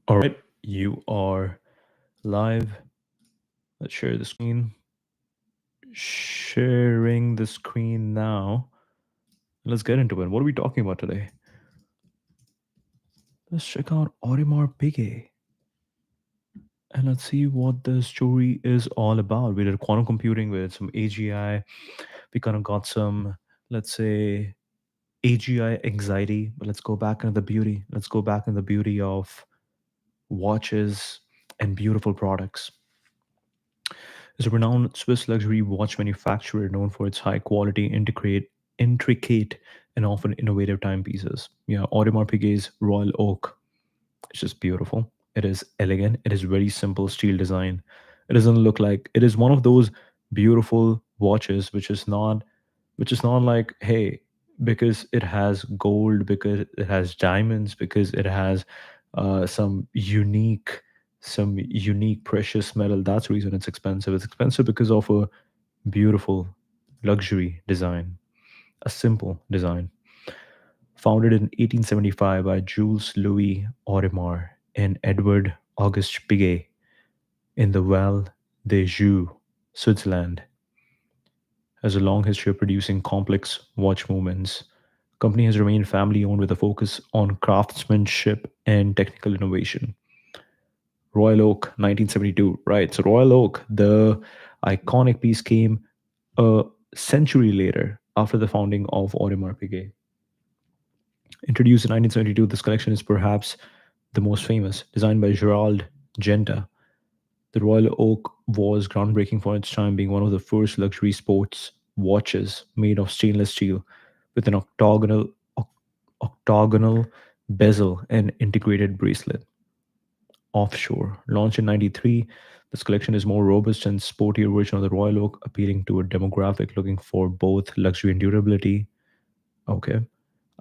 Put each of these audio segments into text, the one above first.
All right, you are live. Let's share the screen. Sharing the screen now. Let's get into it. What are we talking about today? Let's check out Audemars Piguet and let's see what the story is all about. We did quantum computing with some AGI. We kind of got some, let's say, AGI anxiety. But let's go back into the beauty. Let's go back in the beauty of watches and beautiful products. Is a renowned Swiss luxury watch manufacturer known for its high quality, intricate, and often innovative timepieces. Yeah, Audemars Piguet's Royal Oak. It's just beautiful. It is elegant. It is very simple steel design. It doesn't look like it is one of those beautiful watches which is not like, hey, because it has gold, because it has diamonds, because it has some unique precious metal. That's the reason it's expensive. It's expensive because of a beautiful luxury design, a simple design. Founded in 1875 by Jules Louis Audemars and Edward Auguste Piguet in the Val d'Ajou, Switzerland, has a long history of producing complex watch movements. Company has remained family owned with a focus on craftsmanship and technical innovation. Royal Oak, 1972. Right. So Royal Oak, the iconic piece came a century later after the founding of Audemars Piguet. Introduced in 1972, this collection is perhaps the most famous, designed by Gerald Genta. The Royal Oak was groundbreaking for its time, being one of the first luxury sports watches made of stainless steel with an octagonal bezel and integrated bracelet. Offshore. Launched in 93, this collection is more robust and sportier version of the Royal Oak, appealing to a demographic looking for both luxury and durability. Okay.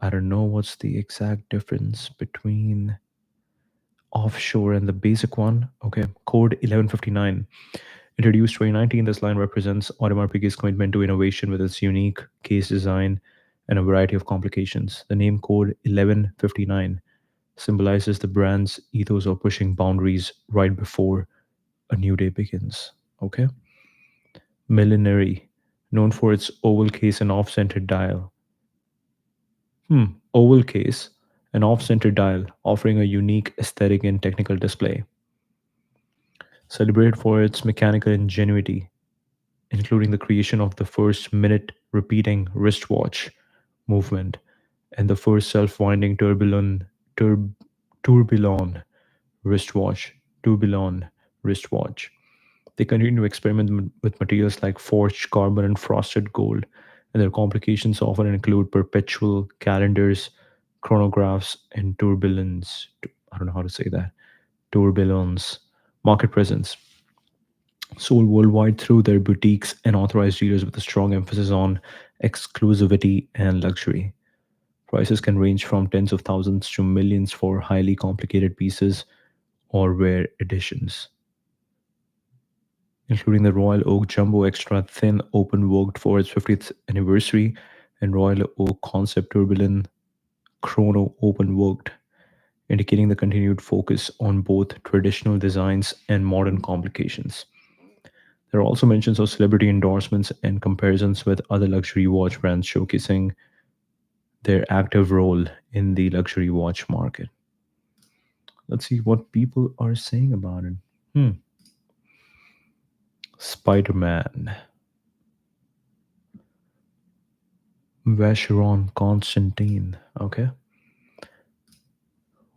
I don't know what's the exact difference between offshore and the basic one. Okay. Code 1159. Introduced 2019, this line represents Audemars Piguet's commitment to innovation with its unique case design and a variety of complications. The name code 1159 symbolizes the brand's ethos of pushing boundaries right before a new day begins. Okay. Millenary, known for its oval case and off-center dial. Oval case and off-center dial, offering a unique aesthetic and technical display. Celebrated for its mechanical ingenuity, including the creation of the first minute repeating wristwatch movement and the first self-winding tourbillon wristwatch, tourbillon wristwatch. They continue to experiment with materials like forged carbon and frosted gold, and their complications often include perpetual calendars, chronographs, and tourbillons. I don't know how to say that. Tourbillons. Market presence. Sold worldwide through their boutiques and authorized dealers with a strong emphasis on exclusivity and luxury. Prices can range from tens of thousands to millions for highly complicated pieces or rare editions, including the Royal Oak Jumbo Extra Thin Open worked for its 50th anniversary and Royal Oak Concept Tourbillon Chrono Open worked, indicating the continued focus on both traditional designs and modern complications. There are also mentions of celebrity endorsements and comparisons with other luxury watch brands, showcasing their active role in the luxury watch market. Let's see what people are saying about it. Hmm. Spider Man, Vacheron Constantine. Okay.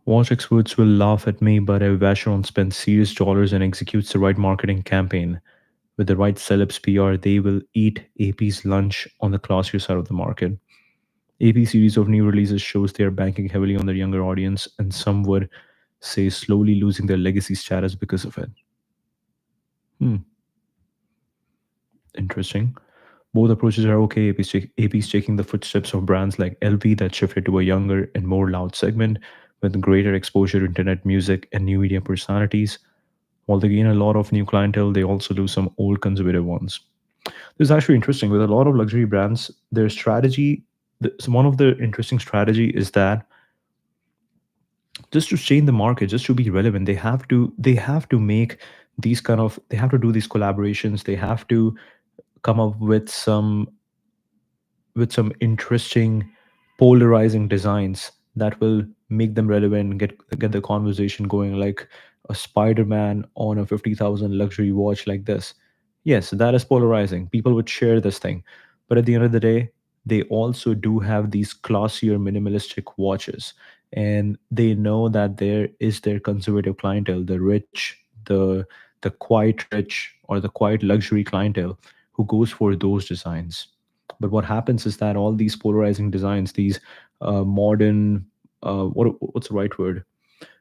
Watch experts will laugh at me, but if Vacheron spends serious dollars and executes the right marketing campaign with the right celebs PR, they will eat AP's lunch on the classier side of the market. AP series of new releases shows they are banking heavily on their younger audience, and some would say slowly losing their legacy status because of it. Hmm, interesting. Both approaches are okay. AP is taking the footsteps of brands like LV that shifted to a younger and more loud segment with greater exposure to internet music and new media personalities. While they gain a lot of new clientele, they also lose some old conservative ones. This is actually interesting. With a lot of luxury brands, their strategy, one of the interesting strategy is that just to stay in the market, just to be relevant. They have to make these kind of they have to do these collaborations. They have to come up with some interesting polarizing designs that will make them relevant, get the conversation going, like a Spider-Man on a 50,000 luxury watch like this. Yes, that is polarizing. People would share this thing. But at the end of the day, they also do have these classier minimalistic watches, and they know that there is their conservative clientele, the rich, the quite rich or the quite luxury clientele who goes for those designs. But what happens is that all these polarizing designs, these modern, what's the right word?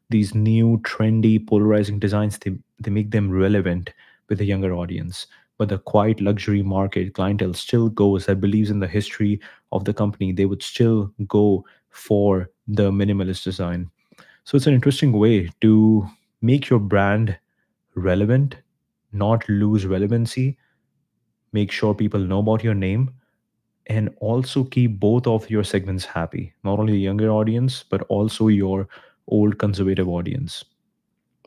These new trendy polarizing designs, they make them relevant with the younger audience. But the quiet luxury market clientele still goes, that believes in the history of the company. They would still go for the minimalist design. So it's an interesting way to make your brand relevant, not lose relevancy, make sure people know about your name, and also keep both of your segments happy, not only the younger audience but also your old conservative audience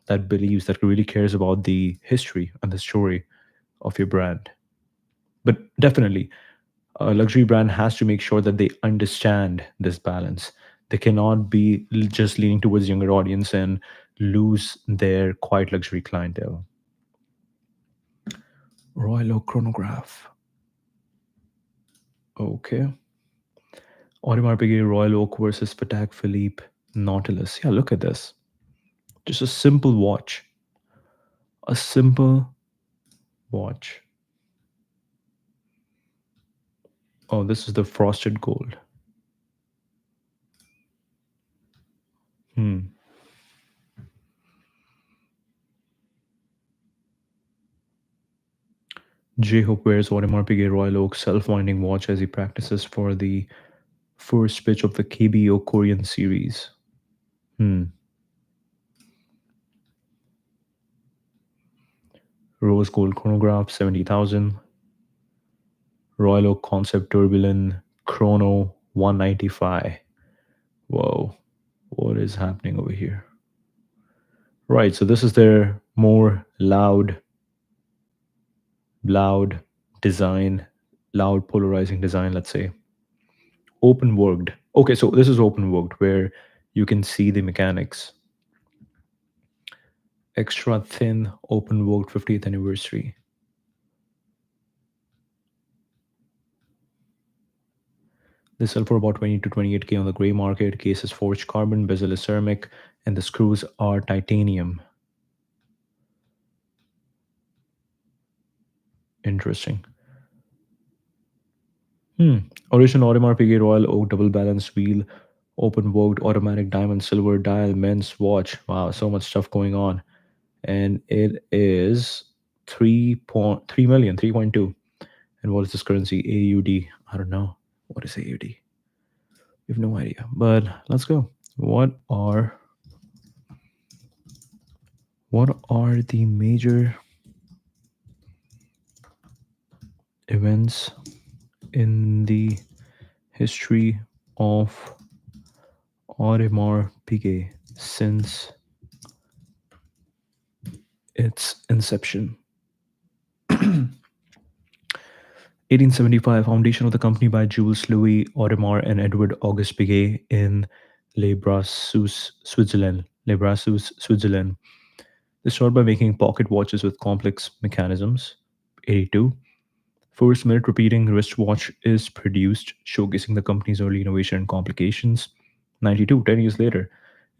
that believes, that really cares about the history and the story of your brand. But definitely a luxury brand has to make sure that they understand this balance. They cannot be just leaning towards younger audience and lose their quiet luxury clientele. Royal Oak chronograph. Okay. Audemars Piguet Royal Oak versus Patek Philippe Nautilus. Yeah, look at this. Just a simple watch. A simple watch. Oh, this is the frosted gold. Hmm. J Hope wears Audemars Piguet Royal Oak self-winding watch as he practices for the first pitch of the KBO Korean series. Hmm. Rose gold chronograph 70,000. Royal Oak concept tourbillon chrono 195. Whoa. What is happening over here? Right, so this is their more loud design, loud polarizing design, let's say. Open worked. Okay, so this is open worked where you can see the mechanics. Extra thin open worked 50th anniversary. They sell for about 20 to 28K on the gray market. Case is forged carbon, bezel is ceramic, and the screws are titanium. Interesting. Hmm. Original Audemars Piguet Royal Oak double balance wheel, open worked automatic diamond silver dial men's watch. Wow, so much stuff going on. And it is 3.3 million, 3.2. And what is this currency? AUD. I don't know. What is AUD? We have no idea. But let's go. What are the major events in the history of Audemars Piguet since its inception? 1875, foundation of the company by Jules Louis Audemars and Edward Auguste Piguet in Le Brassus, Switzerland. Le Brassus, Switzerland. They started by making pocket watches with complex mechanisms. 82. First minute repeating wristwatch is produced, showcasing the company's early innovation and complications. 92, 10 years later,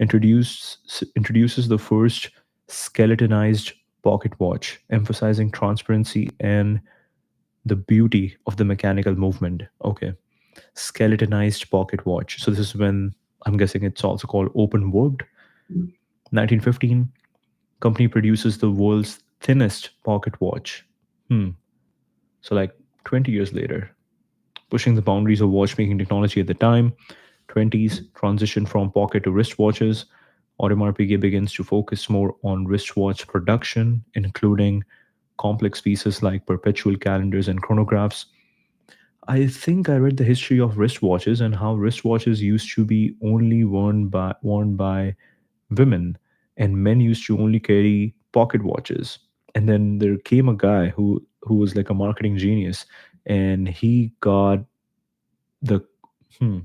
introduces the first skeletonized pocket watch, emphasizing transparency and the beauty of the mechanical movement. Okay. Skeletonized pocket watch. So this is when, I'm guessing it's also called open worked. 1915, company produces the world's thinnest pocket watch. Hmm. So like 20 years later, pushing the boundaries of watchmaking technology at the time. 20s, transition from pocket to wristwatches. Audemars Piguet begins to focus more on wristwatch production, including complex pieces like perpetual calendars and chronographs. I think I read the history of wristwatches and how wristwatches used to be only worn by women, and men used to only carry pocket watches. And then there came a guy who was like a marketing genius, and he got the hmm,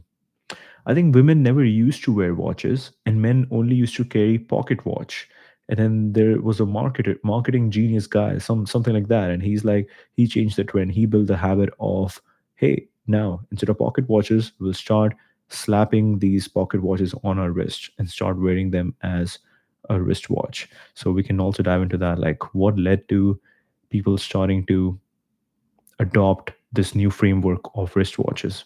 I think women never used to wear watches, and men only used to carry pocket watch. And then there was a marketing genius guy, something like that, and he's like, he changed the trend. He built the habit of, hey, now instead of pocket watches, we'll start slapping these pocket watches on our wrist and start wearing them as a wristwatch. So we can also dive into that, like what led to people starting to adopt this new framework of wristwatches.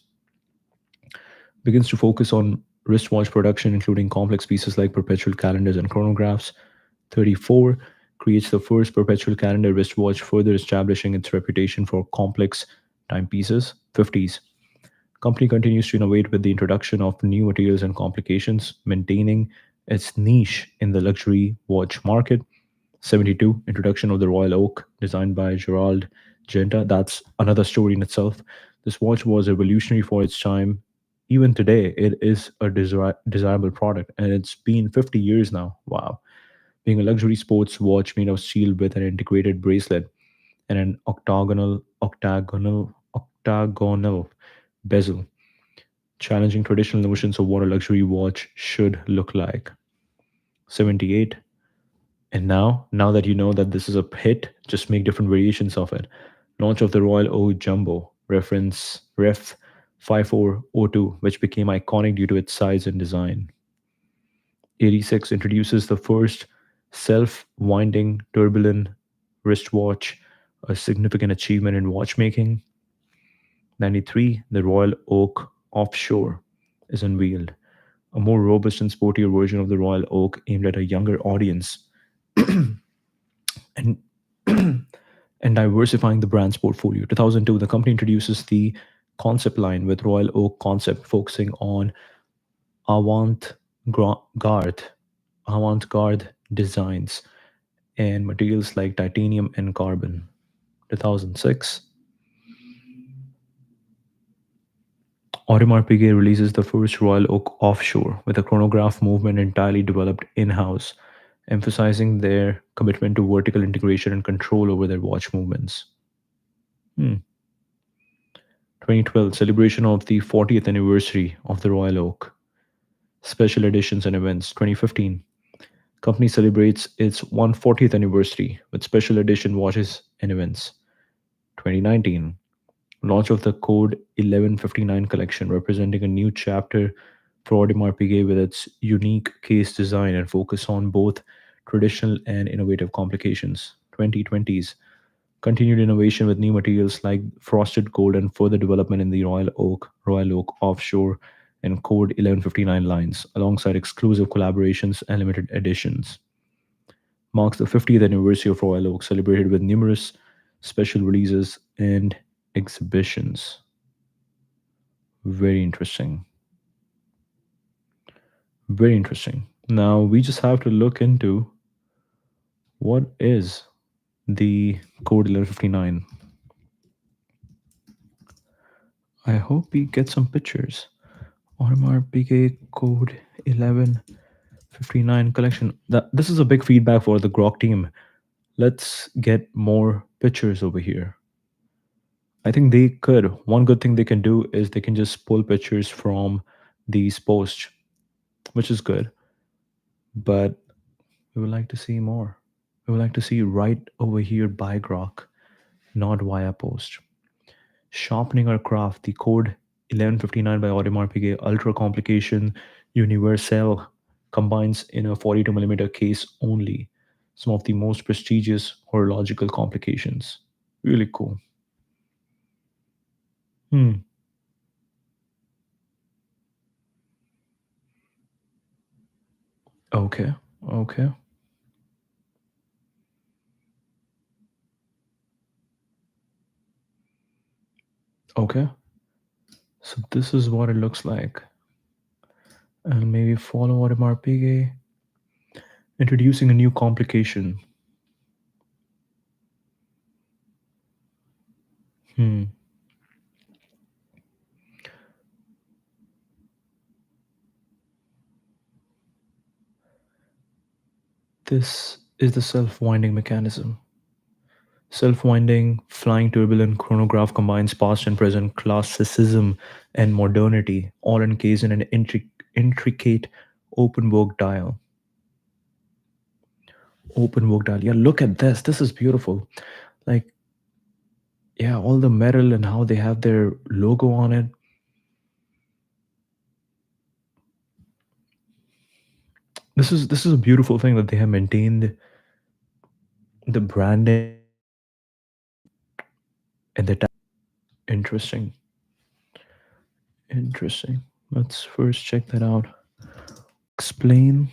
Begins to focus on wristwatch production, including complex pieces like perpetual calendars and chronographs. 34 creates the first perpetual calendar wristwatch, further establishing its reputation for complex timepieces. 50s. Company continues to innovate with the introduction of new materials and complications, maintaining its niche in the luxury watch market. 72, introduction of the Royal Oak, designed by Gerald Genta. That's another story in itself. This watch was revolutionary for its time. Even today, it is a desirable product, and it's been 50 years now. Wow. Being a luxury sports watch made of steel with an integrated bracelet and an octagonal bezel, challenging traditional notions of what a luxury watch should look like. 78, and now that you know that this is a hit, just make different variations of it. Launch of the Royal O Jumbo, reference Ref 5402, which became iconic due to its size and design. 86 introduces the first self-winding turbulent wristwatch, a significant achievement in watchmaking. 93, the Royal Oak Offshore is unveiled, a more robust and sportier version of the Royal Oak aimed at a younger audience and and diversifying the brand's portfolio. 2002, the company introduces the concept line with Royal Oak concept, focusing on avant-garde, avant-garde designs and materials like titanium and carbon. 2006, Audemars Piguet releases the first Royal Oak Offshore with a chronograph movement entirely developed in-house, emphasizing their commitment to vertical integration and control over their watch movements. Hmm. 2012, celebration of the 40th anniversary of the Royal Oak. Special editions and events. 2015, company celebrates its 140th anniversary with special edition watches and events. 2019, launch of the Code 1159 collection, representing a new chapter for Audemars Piguet with its unique case design and focus on both traditional and innovative complications. 2020s, continued innovation with new materials like frosted gold and further development in the Royal Oak Offshore, and Code 1159 lines, alongside exclusive collaborations and limited editions. Marks the 50th anniversary of Royal Oak, celebrated with numerous special releases and exhibitions. Very interesting. Very interesting. Now we just have to look into what is the Code 1159. I hope we get some pictures. Audemars Piguet Code 1159 collection. This is a big feedback for the Grok team. Let's get more pictures over here. I think they could. One good thing they can do is they can just pull pictures from these posts, which is good. But we would like to see more. We would like to see right over here by Grok, not via post. Sharpening our craft, the Code 1159 by Audemars Piguet Ultra Complication Universelle combines in a 42 millimeter case only some of the most prestigious horological complications. Really cool. Hmm. Okay. Okay. Okay. So this is what it looks like. And maybe follow Audemars Piguet. Introducing a new complication. Hmm. This is the self-winding mechanism. Self-winding flying turbulent chronograph combines past and present classicism and modernity, all encased in an intricate open work dial. Open work dial. Yeah, look at this. This is beautiful. Like, yeah, all the metal and how they have their logo on it. This is a beautiful thing that they have maintained the branding and the interesting. Interesting. Let's first check that out. Explain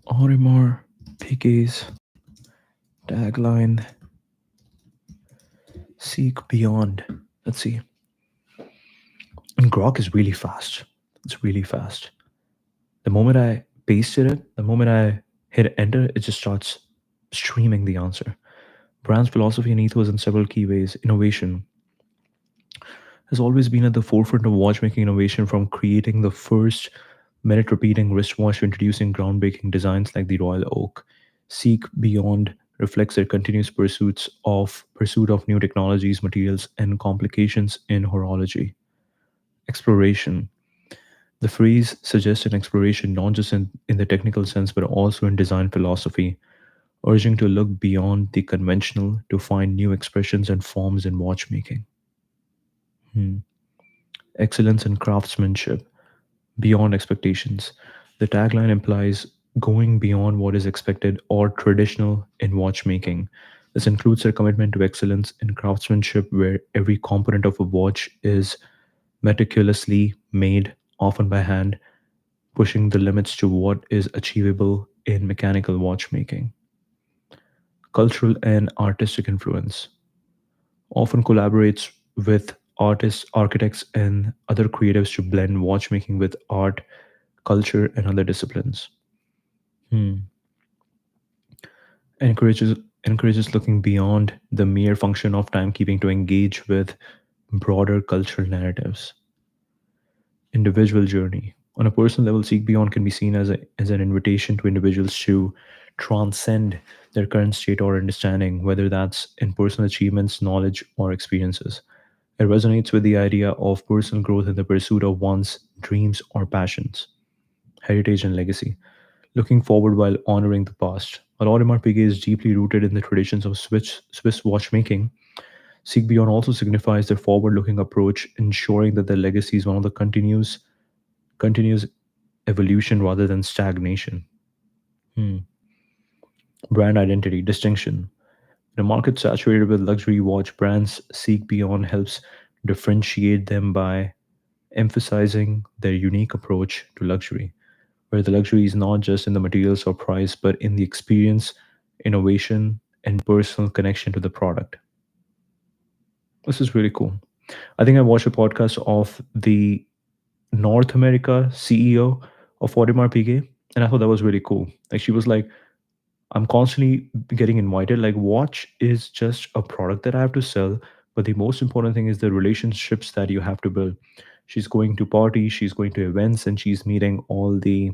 Audemars Piguet's tagline, seek beyond. Let's see. And Grok is really fast. It's really fast. The moment I pasted it, the moment I hit enter, it just starts streaming the answer. Brand's philosophy and ethos in several key ways. Innovation has always been at the forefront of watchmaking innovation, from creating the first minute repeating wristwatch to introducing groundbreaking designs like the Royal Oak. Seek Beyond reflects their continuous pursuit of new technologies, materials, and complications in horology. Exploration. The phrase suggests an exploration not just in the technical sense but also in design philosophy, urging to look beyond the conventional to find new expressions and forms in watchmaking. Hmm. Excellence in craftsmanship, beyond expectations. The tagline implies going beyond what is expected or traditional in watchmaking. This includes their commitment to excellence in craftsmanship, where every component of a watch is meticulously made, often by hand, pushing the limits to what is achievable in mechanical watchmaking. Cultural and artistic influence often collaborates with artists, architects, and other creatives to blend watchmaking with art, culture, and other disciplines. Hmm. Encourages encourages looking beyond the mere function of timekeeping to engage with broader cultural narratives. Individual journey. On a personal level, Seek Beyond can be seen as an invitation to individuals to transcend their current state or understanding, whether that's in personal achievements, knowledge, or experiences. It resonates with the idea of personal growth in the pursuit of one's dreams or passions. Heritage and legacy. Looking forward while honoring the past. While Audemars Piguet is deeply rooted in the traditions of Swiss watchmaking, Seek Beyond also signifies their forward-looking approach, ensuring that their legacy is one of the continuous evolution rather than stagnation. Hmm. Brand identity, distinction. In a market saturated with luxury watch brands, Seek Beyond helps differentiate them by emphasizing their unique approach to luxury, where the luxury is not just in the materials or price, but in the experience, innovation, and personal connection to the product. This is really cool. I think I watched a podcast of the North America CEO of Audemars Piguet, and I thought that was really cool. Like she was like, I'm constantly getting invited. Like, watch is just a product that I have to sell, but the most important thing is the relationships that you have to build. She's going to parties, she's going to events, and she's meeting all the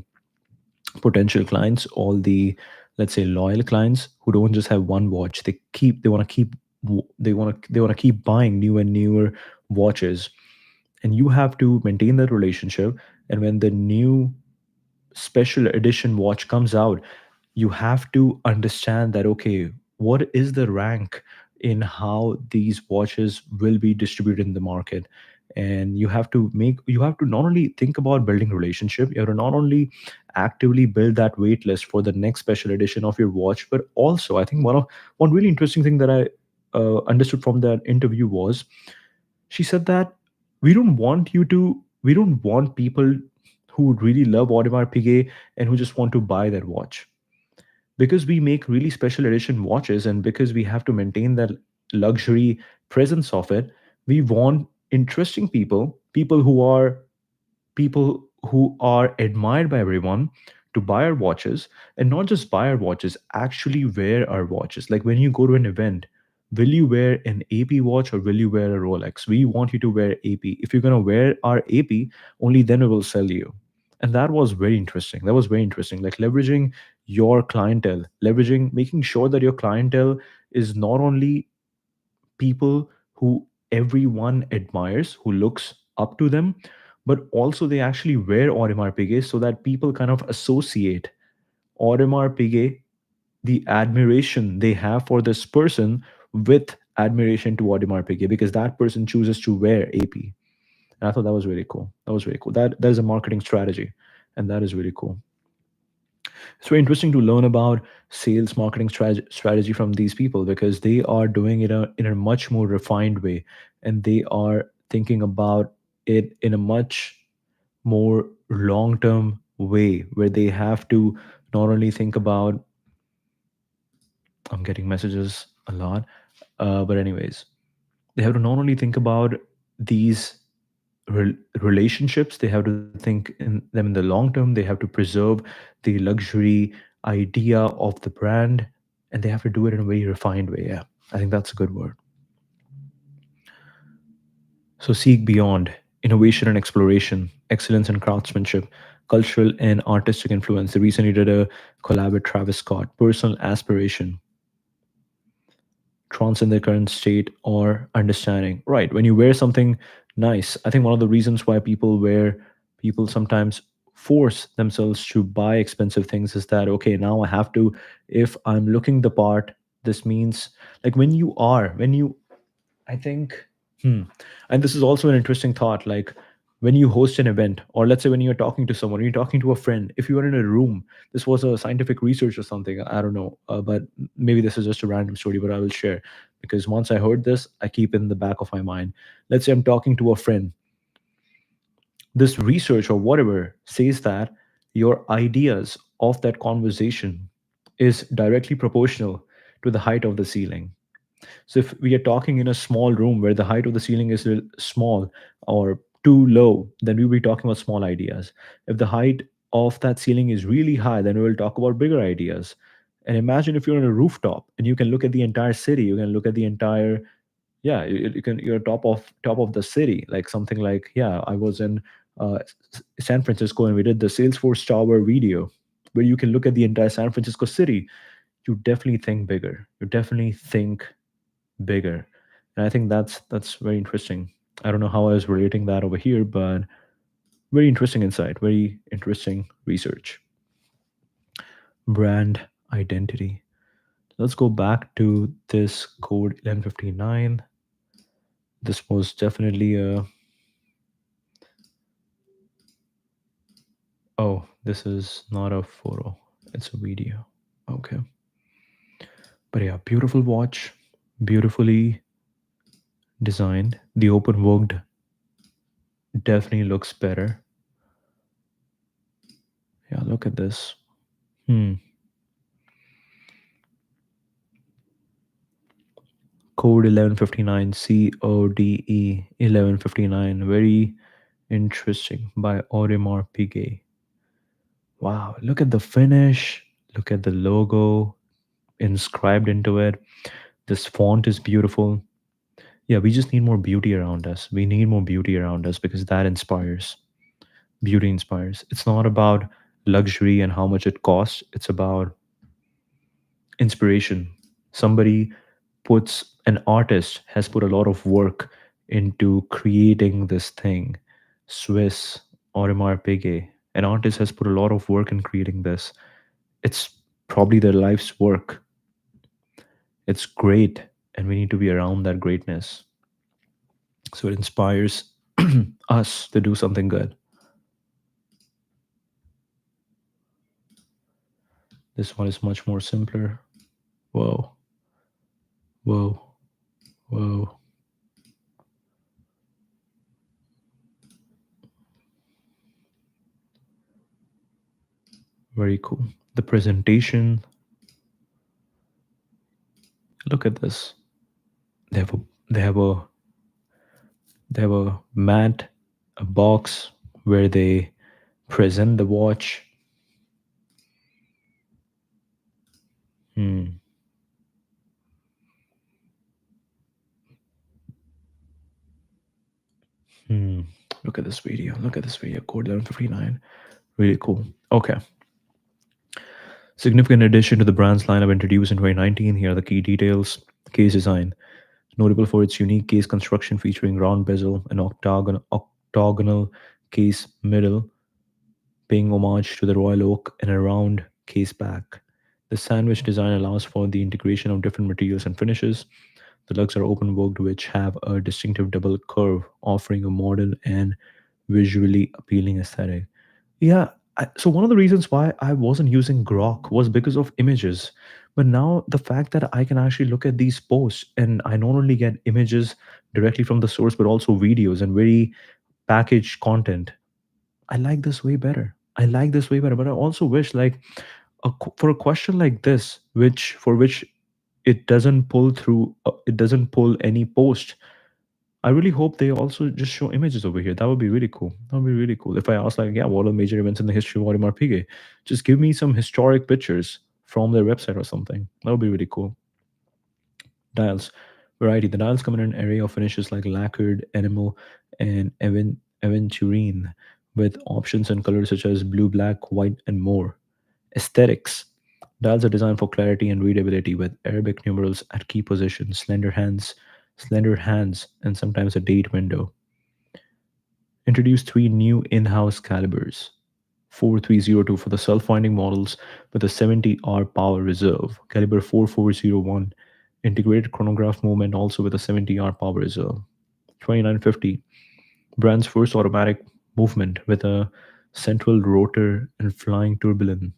potential clients, all the, let's say, loyal clients who don't just have one watch. They want to keep they want to keep buying new and newer watches, and you have to maintain that relationship. And when the new special edition watch comes out, you have to understand that, okay, what is the rank in how these watches will be distributed in the market. And you have to not only think about building relationship, you have to not only actively build that wait list for the next special edition of your watch, but also I think one really interesting thing that I understood from that interview was, she said that we don't want people who really love Audemars Piguet and who just want to buy their watch. Because we make really special edition watches and because we have to maintain that luxury presence of it, we want interesting people who are admired by everyone to buy our watches, and not just buy our watches, actually wear our watches. Like when you go to an event, will you wear an AP watch or will you wear a Rolex? We want you to wear AP. If you're going to wear our AP, only then we will sell you. And that was very interesting. That was very interesting. Like leveraging your clientele, leveraging, making sure that your clientele is not only people who everyone admires, who looks up to them, but also they actually wear Audemars Piguet so that people kind of associate Audemars Piguet, the admiration they have for this person, with admiration to Audemars Piguet because that person chooses to wear AP. And I thought that was really cool. That was really cool. That is a marketing strategy, and that is really cool. It's very interesting to learn about sales marketing strategy from these people because they are doing it in a much more refined way, and they are thinking about it in a much more long term way where they have to not only think about, I'm getting messages a lot, but anyways, they have to not only think about these relationships, they have to think in them in the long term, they have to preserve the luxury idea of the brand, and they have to do it in a very refined way. Yeah, I think that's a good word. So seek beyond innovation and exploration, excellence and craftsmanship, cultural and artistic influence. They recently did a collab with Travis Scott, personal aspiration, transcend their current state or understanding. Right. When you wear something nice, I think one of the reasons why people sometimes force themselves to buy expensive things is that, okay, now I have to, if I'm looking the part, this means, like, when you I think, hmm. And this is also an interesting thought. Like when you host an event, or let's say when you're talking to someone, you're talking to a friend, if you are in a room, this was a scientific research or something, I don't know, but maybe this is just a random story, but I will share because once I heard this, I keep it in the back of my mind. Let's say I'm talking to a friend. This research or whatever says that your ideas of that conversation is directly proportional to the height of the ceiling. So if we are talking in a small room where the height of the ceiling is small or too low, then we'll be talking about small ideas. If the height of that ceiling is really high, then we will talk about bigger ideas. And imagine if you're on a rooftop and you can look at the entire city, you can look at the entire, yeah, you can, you're top of the city, like something like, yeah, I was in San Francisco and we did the Salesforce Tower video where you can look at the entire San Francisco city. You definitely think bigger. You definitely think bigger. And I think that's very interesting. I don't know how I was relating that over here, but very interesting insight, very interesting research. Brand identity. Let's go back to this code 1159. This was definitely a, oh, this is not a photo, it's a video. Okay. But yeah, beautiful watch, beautifully designed. The open worked definitely looks better. Yeah, look at this. Hmm. Code 1159, CODE 1159. Very interesting, by Audemars Piguet. Wow, look at the finish. Look at the logo inscribed into it. This font is beautiful. Yeah, we just need more beauty around us. We need more beauty around us because that inspires. Beauty inspires. It's not about luxury and how much it costs, it's about inspiration. Somebody puts, an artist has put a lot of work into creating this thing. Swiss, Audemars Piguet, an artist has put a lot of work in creating this. It's probably their life's work. It's great, and we need to be around that greatness. So it inspires us to do something good. This one is much more simpler. Whoa, whoa, whoa. Very cool. The presentation, look at this. They have a they have a they have a mat, a box where they present the watch. Hmm. Hmm. Look at this video. Look at this video. Code 1159. Really cool. Okay. Significant addition to the brand's lineup introduced in 2019. Here are the key details. Case design. Notable for its unique case construction featuring round bezel and octagonal case middle, paying homage to the royal oak and a round case back. The sandwich design allows for the integration of different materials and finishes. The lugs are open worked, which have a distinctive double curve, offering a modern and visually appealing aesthetic. Yeah, so one of the reasons why I wasn't using Grok was because of images. But now the fact that I can actually look at these posts and I not only get images directly from the source, but also videos and very packaged content, I like this way better. I like this way better. But I also wish, like, for a question like this, which it doesn't pull through, it doesn't pull any post. I really hope they also just show images over here. That would be really cool. That would be really cool. If I ask, like, yeah, what are the major events in the history of Audemars Piguet? Just give me some historic pictures from their website or something. That would be really cool. Dials. Variety. The dials come in an array of finishes like lacquered, enamel, and aventurine, with options and colors such as blue, black, white, and more. Aesthetics. Dials are designed for clarity and readability with Arabic numerals at key positions, slender hands, and sometimes a date window. Introduced three new in-house calibers. 4302 for the self-winding models with a 70 hour power reserve. Caliber 4401 integrated chronograph movement also with a 70 hour power reserve. 2950 brand's first automatic movement with a central rotor and flying turbulent,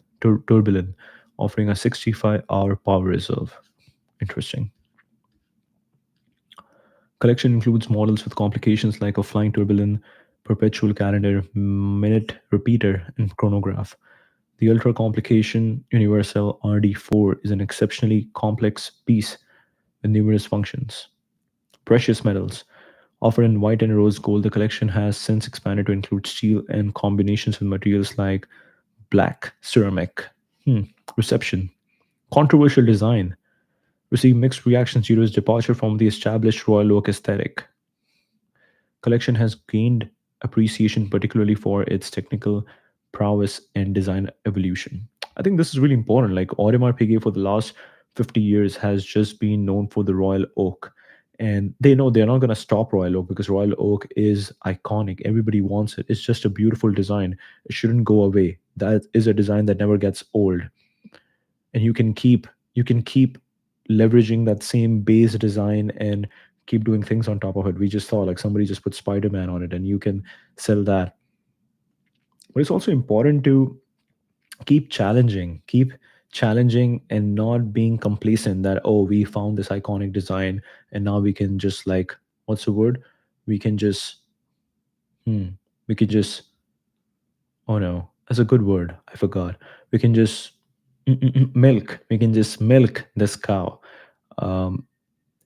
offering a 65-hour power reserve. Interesting. Collection includes models with complications like a flying turbulent, perpetual calendar, minute repeater, and chronograph. The ultra complication universal RD4 is an exceptionally complex piece with numerous functions. Precious metals. Offered in white and rose gold, the collection has since expanded to include steel and combinations with materials like black ceramic. Reception. Controversial design. Received mixed reactions due to its departure from the established royal oak aesthetic. Collection has gained appreciation, particularly for its technical prowess and design evolution. I think this is really important. Like Audemars Piguet for the last 50 years has just been known for the royal oak. And they know they're not going to stop royal oak because royal oak is iconic. Everybody wants it. It's just a beautiful design. It shouldn't go away. That is a design that never gets old. And you can keep leveraging that same base design and keep doing things on top of it. We just saw like somebody just put Spider-Man on it and you can sell that. But it's also important to keep challenging and not being complacent that, oh, we found this iconic design and now we can just like, what's the word, we can just hmm, we can just, oh no, that's a good word, I forgot. We can just milk, we can just milk this cow. um,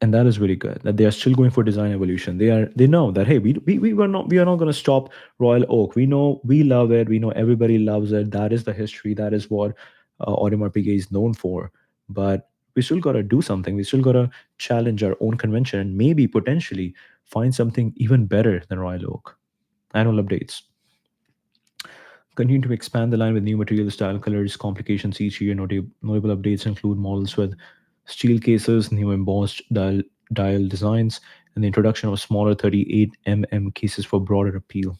and that is really good that they are still going for design evolution. They know that, hey, we are not going to stop royal oak. We know, we love it, we know everybody loves it. That is the history, that is what Audemars Piguet is known for. But we still got to do something. We still got to challenge our own convention and maybe potentially find something even better than royal oak. Annual updates continue to expand the line with new materials, style, colors, complications each year. Notable updates include models with steel cases, new embossed dial designs, and the introduction of smaller 38 cases for broader appeal.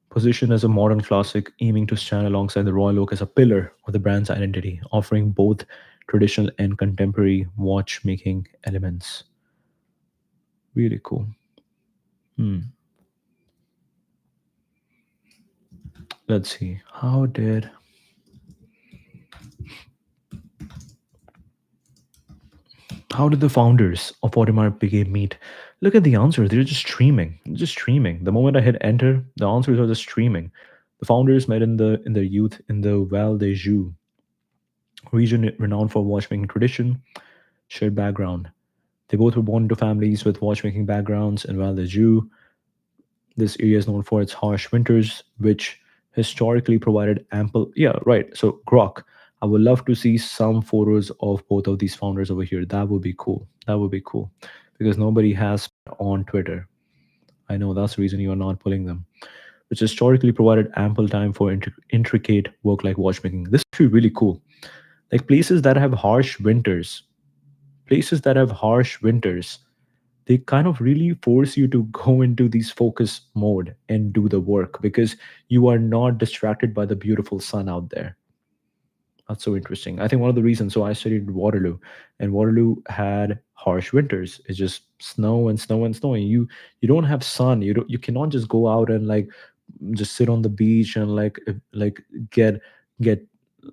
Positioned as a modern classic, aiming to stand alongside the Royal Oak as a pillar of the brand's identity, offering both traditional and contemporary watchmaking elements. Really cool. Hmm. Let's see. How did the founders of Audemars Piguet meet? Look at the answers. They're just streaming. Just streaming. The moment I hit enter, the answers are just streaming. The founders met in their youth in the Val de Joux region, renowned for watchmaking tradition, shared background. They both were born into families with watchmaking backgrounds in Val de Joux. This area is known for its harsh winters, which historically provided ample. Yeah, right. So, Grok, I would love to see some photos of both of these founders over here. That would be cool. That would be cool. Because nobody has on Twitter. I know that's the reason you are not pulling them. which historically provided ample time for intricate work like watchmaking. This is actually really cool. Like places that have harsh winters, places that have harsh winters, they kind of really force you to go into these focus mode and do the work because you are not distracted by the beautiful sun out there. That's so interesting. I think one of the reasons, so I studied Waterloo, and Waterloo had harsh winters. It's just snow and snow and snow. And you don't have sun. You cannot just go out and like just sit on the beach and like get get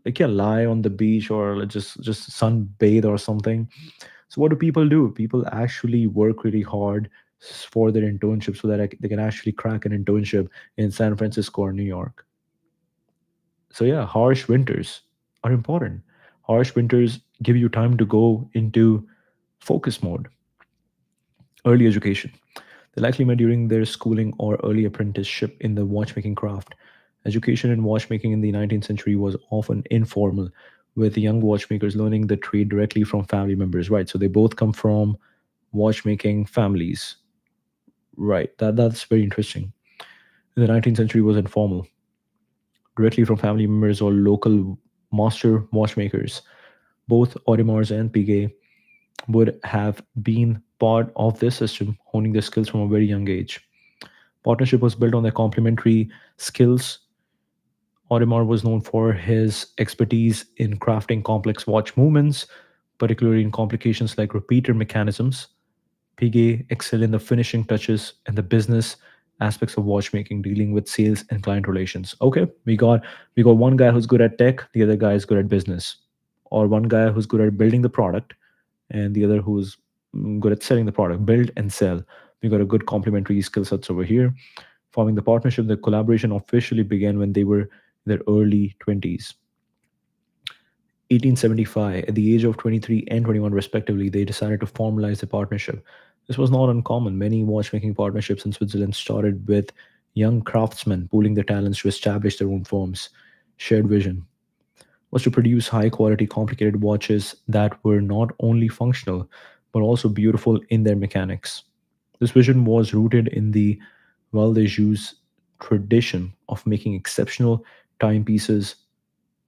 like yeah lie on the beach or like just sunbathe or something. So what do people do? People actually work really hard for their internship so that they can actually crack an internship in San Francisco or New York. So yeah, harsh winters are important. Harsh winters give you time to go into focus mode. Early education. They likely met during their schooling or early apprenticeship in the watchmaking craft. Education in watchmaking in the 19th century was often informal, with young watchmakers learning the trade directly from family members. Right, so they both come from watchmaking families. Right, that's very interesting. In the 19th century was informal, directly from family members or local master watchmakers. Both Audemars and Piguet would have been part of this system, honing their skills from a very young age. Partnership was built on their complementary skills. Audemars was known for his expertise in crafting complex watch movements, particularly in complications like repeater mechanisms. Piguet excelled in the finishing touches and the business aspects of watchmaking, dealing with sales and client relations. Okay, we got one guy who's good at tech, the other guy is good at business, or one guy who's good at building the product, and the other who's good at selling the product. Build and sell. We got a good complementary skill sets over here. Forming the partnership, the collaboration officially began when they were in their early 20s. 1875, at the age of 23 and 21 respectively, they decided to formalize the partnership. This was not uncommon. Many watchmaking partnerships in Switzerland started with young craftsmen pooling their talents to establish their own firms. Shared vision was to produce high quality, complicated watches that were not only functional but also beautiful in their mechanics. This vision was rooted in the Val de Jus tradition of making exceptional timepieces,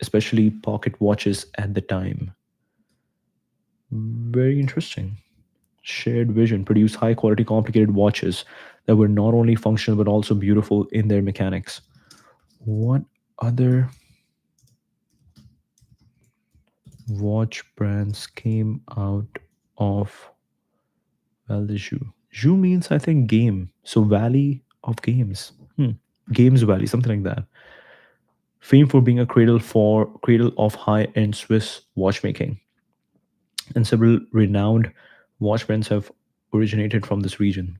especially pocket watches at the time. Very interesting. Shared vision produced high quality, complicated watches that were not only functional but also beautiful in their mechanics. What other watch brands came out of Val de Jus? Jus means, I think, game. So, Valley of Games. Games Valley, something like that. Famed for being a cradle of high-end Swiss watchmaking, and several renowned watch brands have originated from this region.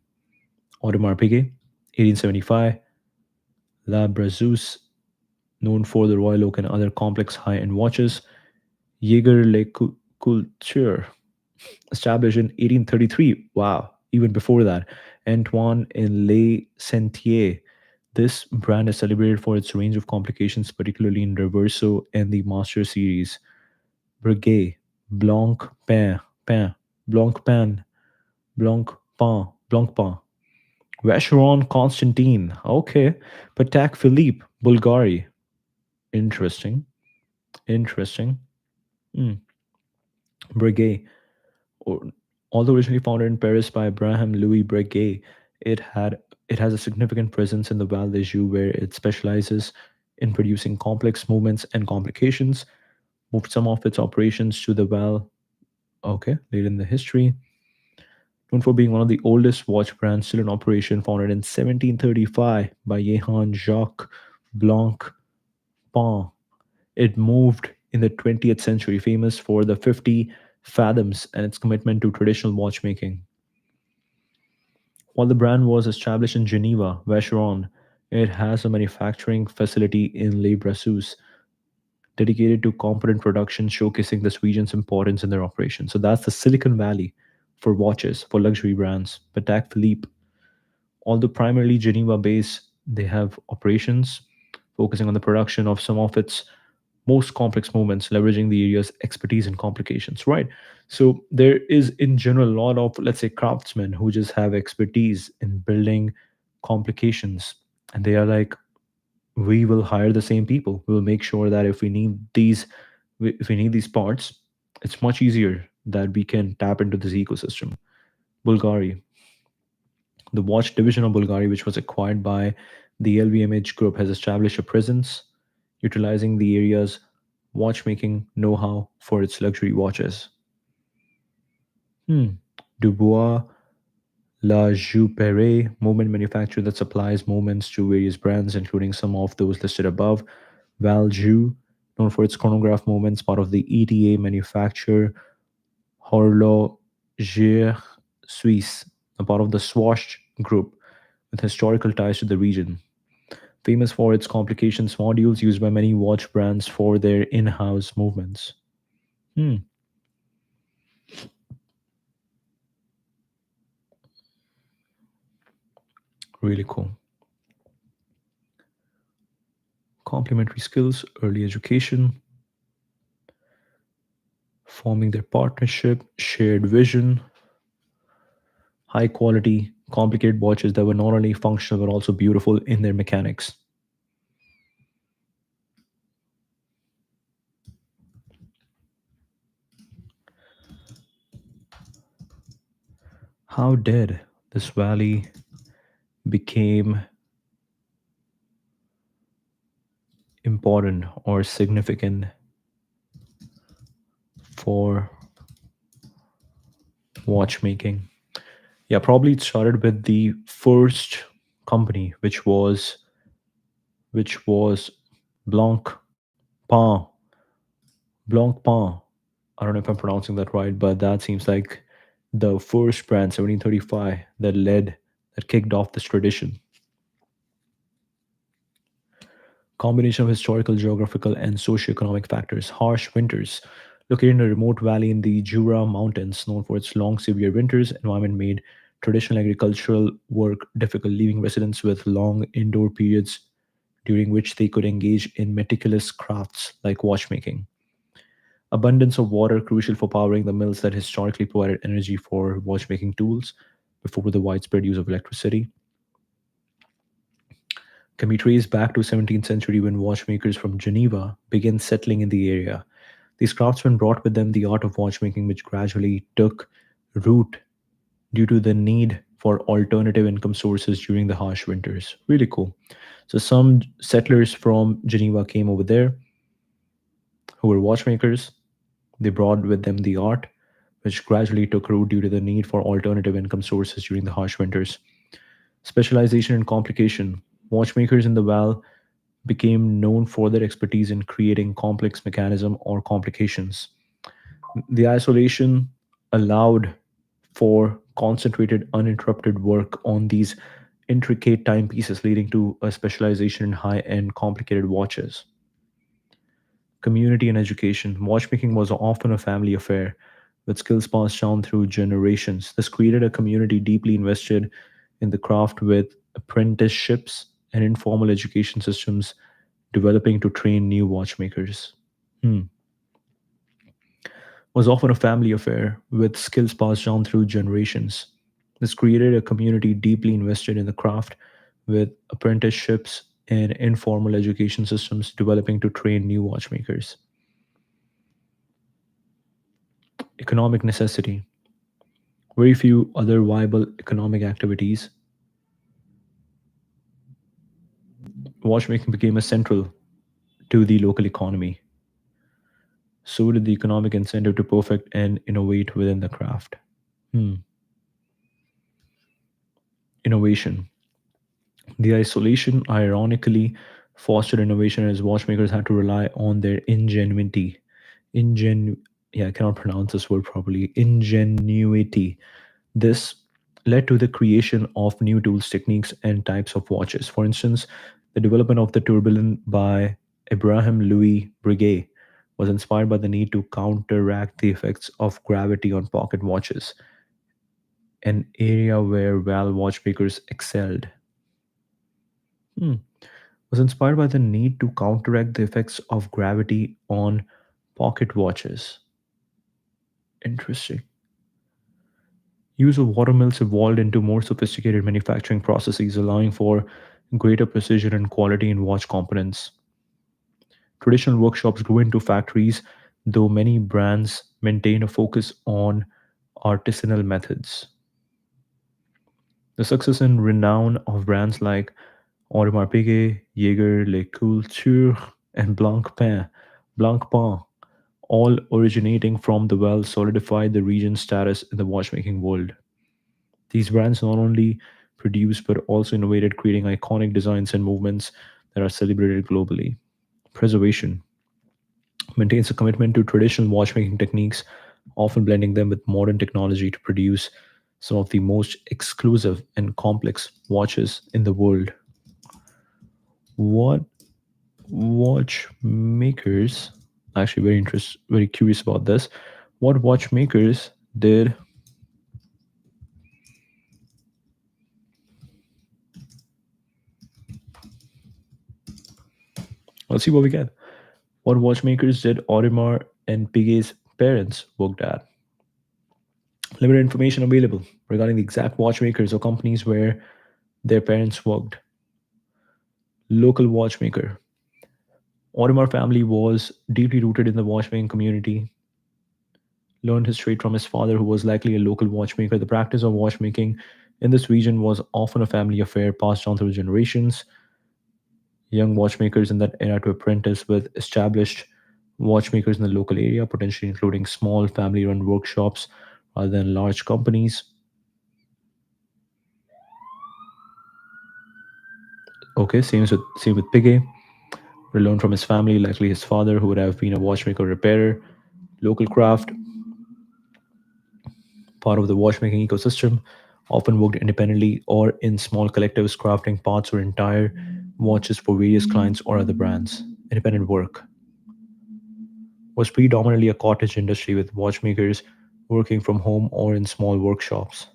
Audemars Piguet, 1875, La Brazeuse, known for the Royal Oak and other complex high-end watches. Jaeger Le Couture, established in 1833. Wow, even before that. Antoine and Le Sentier. This brand is celebrated for its range of complications, particularly in Reverso and the Master series. Breguet, Blanc Pain, Pain, Blanc Pain, Blanc Pain, Blanc Pain. Vacheron Constantine. Okay. Patek Philippe, Bulgari. Interesting. Interesting. Hmm. Breguet, or although originally founded in Paris by Abraham Louis Breguet, it had it has a significant presence in the Val de Joux, where it specializes in producing complex movements and complications. Moved some of its operations to the Val. Okay, late in the history, known for being one of the oldest watch brands still in operation, founded in 1735 by Johann Jacques Blanc Pain. It moved in the 20th century, famous for the 50 fathoms and its commitment to traditional watchmaking. While the brand was established in Geneva, Vacheron, it has a manufacturing facility in Les Brassus dedicated to component production, showcasing this region's importance in their operation. So that's the Silicon Valley for watches, for luxury brands. Patek Philippe, although primarily Geneva based, they have operations focusing on the production of some of its most complex movements, leveraging the area's expertise in complications, right? So there is in general a lot of, let's say, craftsmen who just have expertise in building complications, and they are like we will hire the same people. We will make sure that if we need these parts, it's much easier that we can tap into this ecosystem. Bulgari, the watch division of Bulgari, which was acquired by the LVMH group, has established a presence utilizing the area's watchmaking know-how for its luxury watches. Hmm. Dubois La Jouperet movement manufacturer that supplies movements to various brands, including some of those listed above. Valjoux, known for its chronograph movements, part of the ETA manufacturer. Horloger Suisse, a part of the Swatch Group, with historical ties to the region. Famous for its complications modules used by many watch brands for their in-house movements. Hmm, really cool. Complementary skills, early education, forming their partnership, shared vision, high quality, complicated watches that were not only functional but also beautiful in their mechanics. How did this valley became important or significant for watchmaking? Yeah, probably it started with the first company, which was Blanc Pain. Blanc Pain. I don't know if I'm pronouncing that right, but that seems like the first brand, 1735, that kicked off this tradition. Combination of historical, geographical, and socioeconomic factors. Harsh winters. Located in a remote valley in the Jura Mountains, known for its long, severe winters, environment made traditional agricultural work difficult, leaving residents with long indoor periods during which they could engage in meticulous crafts like watchmaking. Abundance of water crucial for powering the mills that historically provided energy for watchmaking tools before the widespread use of electricity can be traced back to 17th century when watchmakers from Geneva began settling in the area. These craftsmen brought with them the art of watchmaking, which gradually took root due to the need for alternative income sources during the harsh winters. Really cool. So, some settlers from Geneva came over there who were watchmakers. They brought with them the art, which gradually took root due to the need for alternative income sources during the harsh winters. Specialization and complication. Watchmakers in the Val became known for their expertise in creating complex mechanism or complications. The isolation allowed for concentrated, uninterrupted work on these intricate timepieces, leading to a specialization in high end, complicated watches. Community and education. Watchmaking was often a family affair, with skills passed down through generations. This created a community deeply invested in the craft, with apprenticeships and informal education systems developing to train new watchmakers. Hmm. Was often a family affair, with skills passed down through generations. This created a community deeply invested in the craft, with apprenticeships and informal education systems developing to train new watchmakers. Economic necessity. Very few other viable economic activities. Watchmaking became a central to the local economy. So did the economic incentive to perfect and innovate within the craft. Hmm. Innovation. The isolation ironically fostered innovation as watchmakers had to rely on their ingenuity. Ingen yeah, I cannot pronounce this word properly. Ingenuity. This led to the creation of new tools, techniques, and types of watches. For instance, the development of the tourbillon by Abraham Louis Breguet was inspired by the need to counteract the effects of gravity on pocket watches, an area where Val watchmakers excelled. Hmm. Was inspired by the need to counteract the effects of gravity on pocket watches. Interesting. Use of watermills evolved into more sophisticated manufacturing processes, allowing for greater precision and quality in watch components. Traditional workshops grew into factories, though many brands maintain a focus on artisanal methods. The success and renown of brands like Audemars Piguet, Jaeger LeCoultre, and Blancpain, all originating from the well, solidified the region's status in the watchmaking world. These brands not only produced but also innovated, creating iconic designs and movements that are celebrated globally. Preservation maintains a commitment to traditional watchmaking techniques, often blending them with modern technology to produce some of the most exclusive and complex watches in the world. What watchmakers, actually very curious about this. What watchmakers did, let's see what we get. What watchmakers did Audemars and Piguet's parents worked at? Limited information available regarding the exact watchmakers or companies where their parents worked. Local watchmaker. Audemars family was deeply rooted in the watchmaking community, learned his trade from his father, who was likely a local watchmaker. The practice of watchmaking in this region was often a family affair passed down through generations. Young watchmakers in that era to apprentice with established watchmakers in the local area, potentially including small family run workshops rather than large companies. Okay, same with Piguet. We learned from his family, likely his father, who would have been a watchmaker repairer. Local craft, part of the watchmaking ecosystem, often worked independently or in small collectives, crafting parts or entire watches for various clients or other brands. Independent work was predominantly a cottage industry with watchmakers working from home or in small workshops.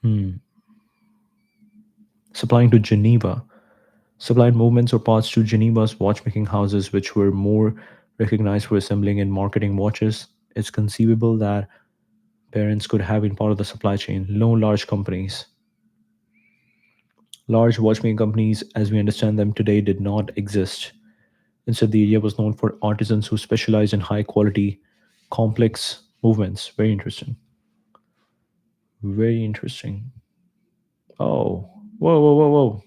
Hmm. Supplying to Geneva. Supplied movements or parts to Geneva's watchmaking houses, which were more recognized for assembling and marketing watches. It's conceivable that parents could have been part of the supply chain. No large companies. Large watchmaking companies, as we understand them today, did not exist. Instead, the area was known for artisans who specialized in high quality, complex movements. Very interesting. Very interesting. Oh, whoa, whoa, whoa, whoa.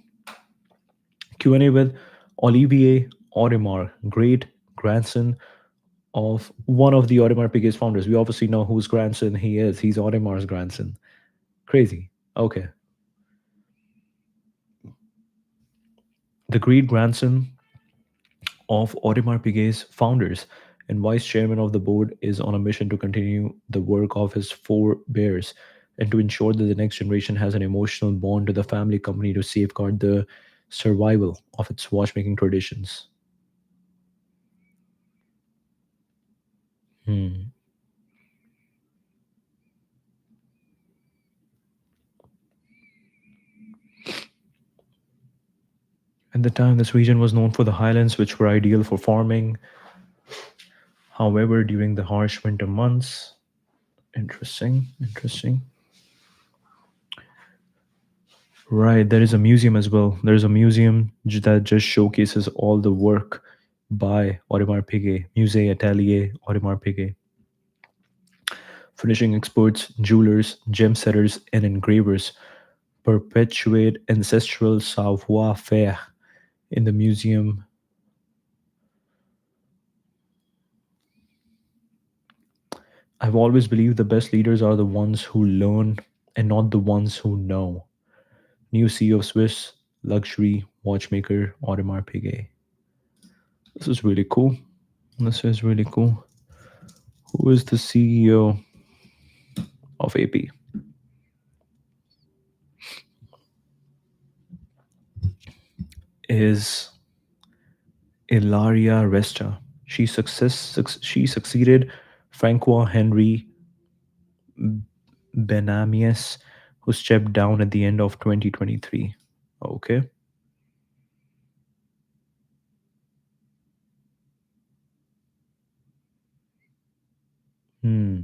Q&A with Olivier Audemars, great grandson of one of the Audemars Piguet founders. We obviously know whose grandson he is. He's Audemars' grandson. Crazy. Okay. The great grandson of Audemars Piguet's founders and vice chairman of the board is on a mission to continue the work of his forebears and to ensure that the next generation has an emotional bond to the family company to safeguard the survival of its watchmaking traditions. Hmm. At the time, this region was known for the highlands, which were ideal for farming. However, during the harsh winter months, interesting, interesting. Right, there is a museum as well. There's a museum that just showcases all the work by Audemars Piguet, Musée Atelier Audemars Piguet. Finishing experts, jewelers, gem setters, and engravers perpetuate ancestral savoir-faire in the museum. I've always believed the best leaders are the ones who learn and not the ones who know. New CEO of Swiss luxury watchmaker Audemars Piguet. This is really cool. This is really cool. Who is the CEO of AP? Is Ilaria Resta. She succeeded Francois Henry Benamias, who stepped down at the end of 2023. Okay. Hmm.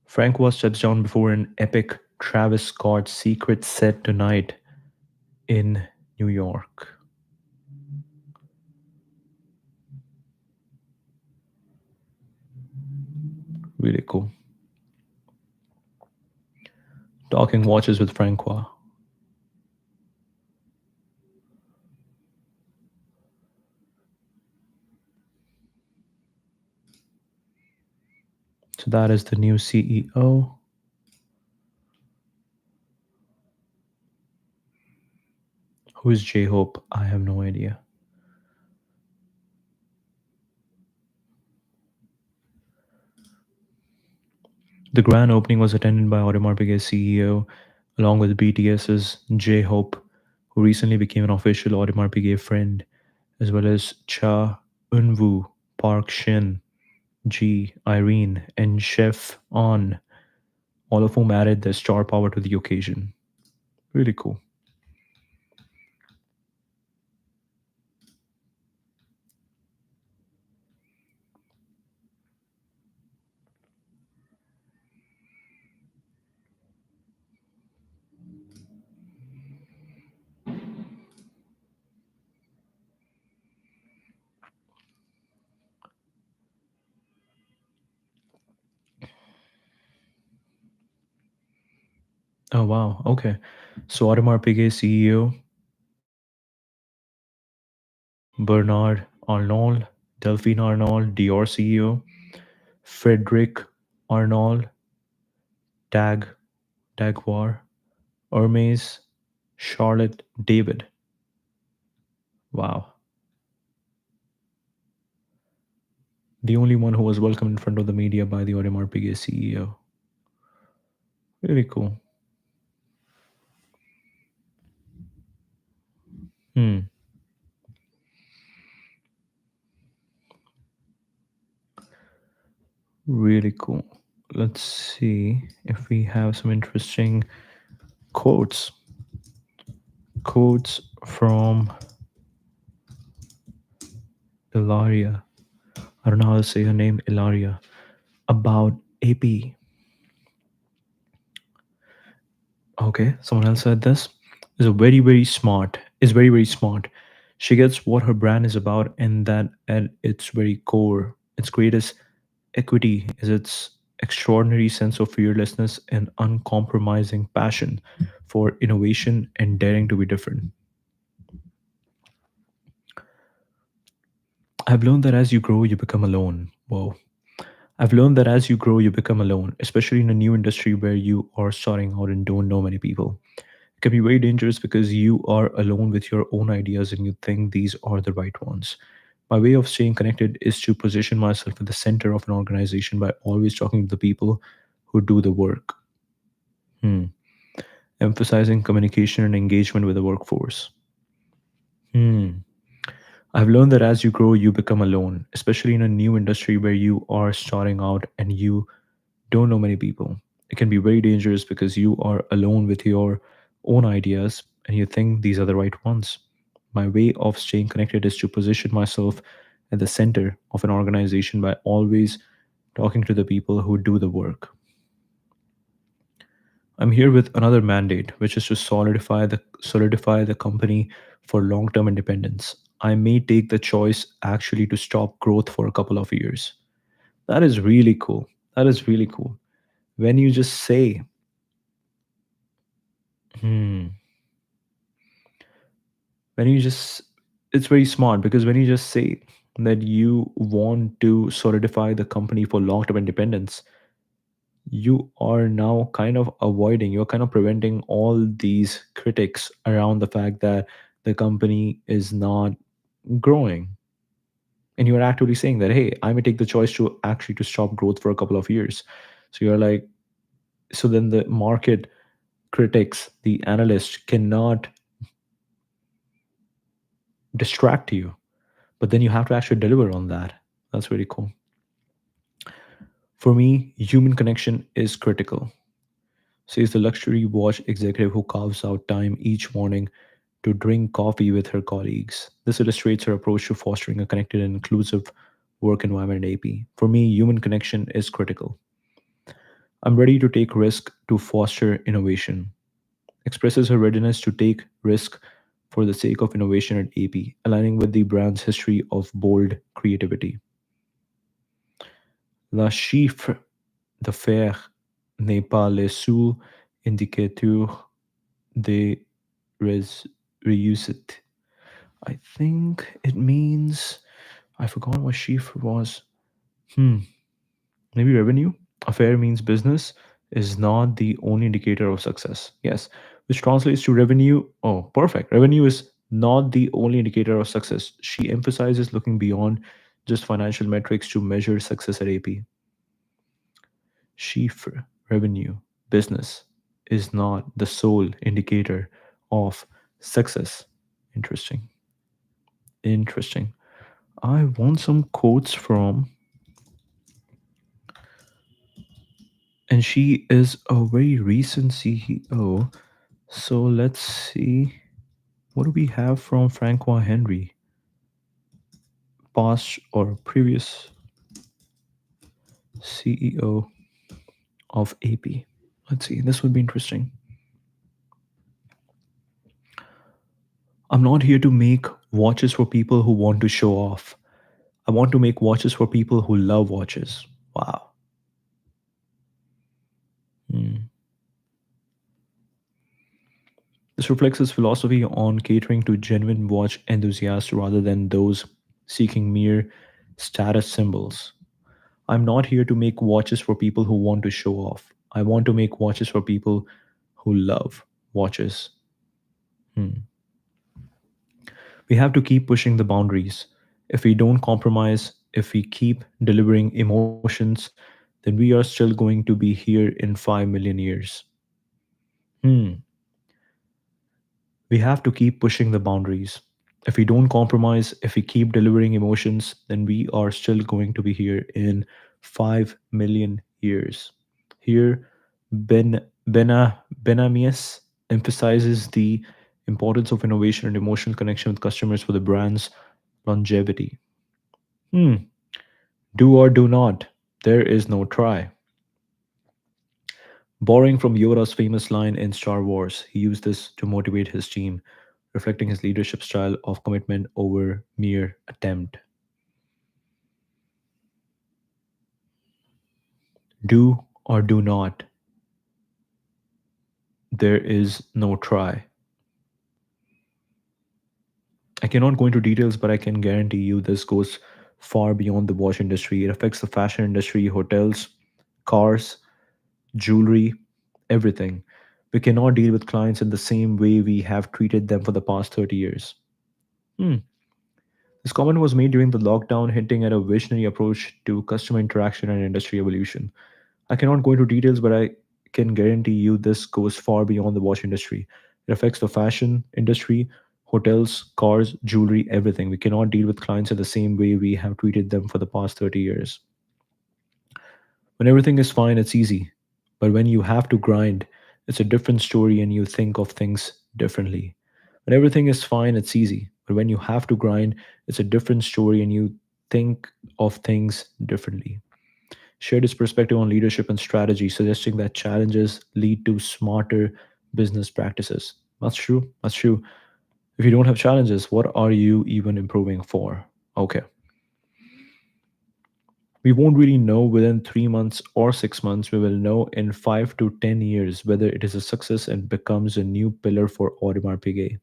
Francois steps down before an epic Travis Scott's secret set tonight in New York. Really cool. Talking watches with Francois. So that is the new CEO. Who is J Hope? I have no idea. The grand opening was attended by Audemars Piguet CEO, along with BTS's J Hope, who recently became an official Audemars Piguet friend, as well as Cha Eunwoo, Park Shin, G, Irene, and Chef On, all of whom added their star power to the occasion. Really cool. Oh wow. Okay. So Audemars Piguet CEO Bernard Arnault, Delphine Arnault, Dior CEO, Frederic Arnault, Dag Dagwar, Hermes, Charlotte David. Wow. The only one who was welcomed in front of the media by the Audemars Piguet CEO. Really cool. Hmm. Really cool. Let's see if we have some interesting quotes. Quotes from Ilaria. I don't know how to say her name, Ilaria. About AP. Okay, someone else said this. Is a very, very smart. Is very, very smart. She gets what her brand is about, and that at its very core, its greatest equity is its extraordinary sense of fearlessness and uncompromising passion for innovation and daring to be different. I've learned that as you grow, you become alone. Whoa. I've learned that as you grow, you become alone, especially in a new industry where you are starting out and don't know many people. It can be very dangerous because you are alone with your own ideas and you think these are the right ones. My way of staying connected is to position myself at the center of an organization by always talking to the people who do the work. Hmm. Emphasizing communication and engagement with the workforce. Hmm. I've learned that as you grow, you become alone, especially in a new industry where you are starting out and you don't know many people. It can be very dangerous because you are alone with your own ideas and you think these are the right ones. My way of staying connected is to position myself at the center of an organization by always talking to the people who do the work. I'm here with another mandate, which is to solidify the company for long-term independence. I may take the choice actually to stop growth for a couple of years. That is really cool. That is really cool. When you just say, hmm, when you just, it's very smart because when you just say that you want to solidify the company for long-term independence, you are now kind of avoiding, you're kind of preventing all these critics around the fact that the company is not growing. And you're actively saying that, hey, I may take the choice to actually to stop growth for a couple of years. So you're like, so then the market critics, the analysts cannot distract you, but then you have to actually deliver on that. That's really cool. For me, human connection is critical, says the luxury watch executive who carves out time each morning to drink coffee with her colleagues. This illustrates her approach to fostering a connected and inclusive work environment at AP. For me, human connection is critical. I'm ready to take risk to foster innovation. Expresses her readiness to take risk for the sake of innovation at AP, aligning with the brand's history of bold creativity. La chiffre d'affaires n'est pas le seul indicateur de res- réussite. I think it means I forgot what chiffre was. Hmm, maybe revenue. Affair means business is not the only indicator of success. Yes, which translates to revenue. Oh, perfect. Revenue is not the only indicator of success. She emphasizes looking beyond just financial metrics to measure success at AP. Chiffre, revenue, business is not the sole indicator of success. Interesting. Interesting. I want some quotes from, and she is a very recent CEO. So let's see. What do we have from Francois Henry, past or previous CEO of AP? Let's see. This would be interesting. I'm not here to make watches for people who want to show off. I want to make watches for people who love watches. Wow. Hmm. This reflects his philosophy on catering to genuine watch enthusiasts rather than those seeking mere status symbols. I'm not here to make watches for people who want to show off. I want to make watches for people who love watches. Hmm. We have to keep pushing the boundaries. If we don't compromise, if we keep delivering emotions, then we are still going to be here in 5 million years. Hmm. We have to keep pushing the boundaries. If we don't compromise, if we keep delivering emotions, then we are still going to be here in 5 million years. Here, Benamias emphasizes the importance of innovation and emotional connection with customers for the brand's longevity. Hmm. Do or do not. There is no try. Borrowing from Yoda's famous line in Star Wars, he used this to motivate his team, reflecting his leadership style of commitment over mere attempt. Do or do not. There is no try. I cannot go into details, but I can guarantee you this goes far beyond the watch industry. It affects the fashion industry, hotels, cars, jewelry, everything. We cannot deal with clients in the same way we have treated them for the past 30 years. Hmm. This comment was made during the lockdown, hinting at a visionary approach to customer interaction and industry evolution. I cannot go into details, but I can guarantee you this goes far beyond the watch industry. It affects the fashion industry, hotels, cars, jewelry, everything. We cannot deal with clients in the same way we have treated them for the past 30 years. When everything is fine, it's easy. But when you have to grind, it's a different story and you think of things differently. When everything is fine, it's easy. But when you have to grind, it's a different story and you think of things differently. Shared his perspective on leadership and strategy, suggesting that challenges lead to smarter business practices. That's true. That's true. If you don't have challenges, what are you even improving for? Okay. We won't really know within 3 months or 6 months. We will know in 5 to 10 years whether it is a success and becomes a new pillar for Audemars Piguet.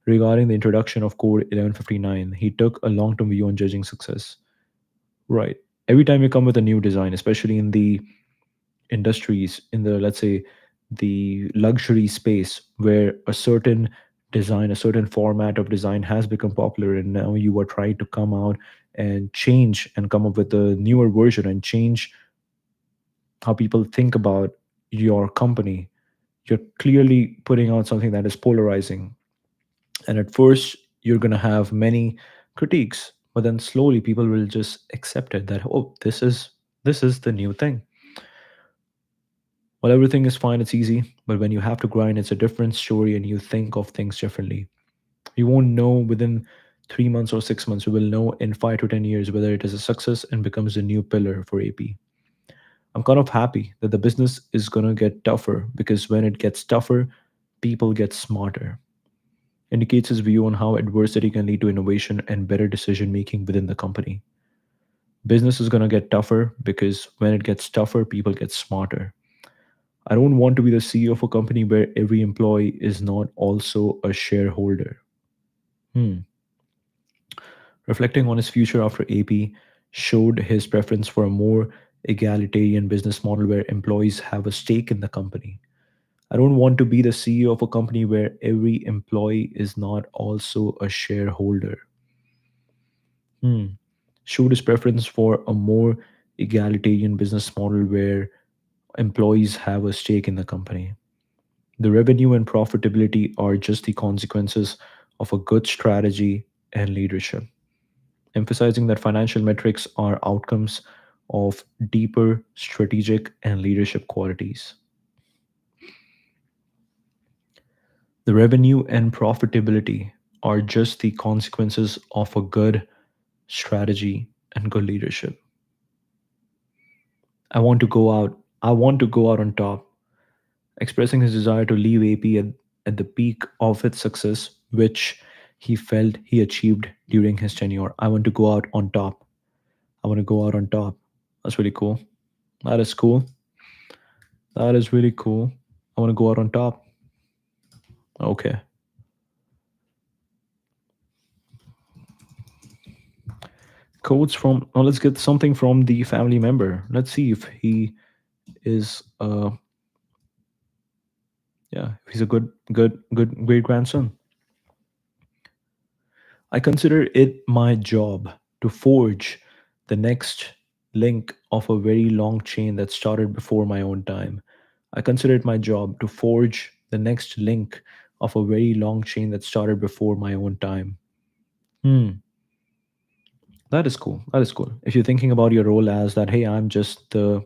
Regarding the introduction of Code 1159, he took a long term view on judging success. Right. Every time you come with a new design, especially in the industries, in the, let's say, the luxury space where a certain design, a certain format of design has become popular, and now you are trying to come out and change and come up with a newer version and change how people think about your company. You're clearly putting out something that is polarizing, and at first you're going to have many critiques, but then slowly people will just accept it that, oh, this is the new thing. While everything is fine, it's easy, but when you have to grind, it's a different story and you think of things differently. You won't know within 3 months or 6 months. You will know in 5 to 10 years whether it is a success and becomes a new pillar for AP. I'm kind of happy that the business is going to get tougher because when it gets tougher, people get smarter. Indicates his view on how adversity can lead to innovation and better decision making within the company. Business is going to get tougher because when it gets tougher, people get smarter. I don't want to be the CEO of a company where every employee is not also a shareholder. Hmm. Reflecting on his future after AP showed his preference for a more egalitarian business model where employees have a stake in the company. I don't want to be the CEO of a company where every employee is not also a shareholder. Hmm. Showed his preference for a more egalitarian business model where employees have a stake in the company. The revenue and profitability are just the consequences of a good strategy and leadership, emphasizing that financial metrics are outcomes of deeper strategic and leadership qualities. The revenue and profitability are just the consequences of a good strategy and good leadership. I want to go out on top, expressing his desire to leave AP at the peak of its success, which he felt he achieved during his tenure. I want to go out on top. I want to go out on top. That's really cool. That is cool. That is really cool. I want to go out on top. Okay. Quotes from, oh, let's get something from the family member. Let's see if he is, yeah, if he's a good great grandson. I consider it my job to forge the next link of a very long chain that started before my own time. I consider it my job to forge the next link of a very long chain that started before my own time. Hmm, that is cool. That is cool. If you're thinking about your role as that, hey, I'm just the,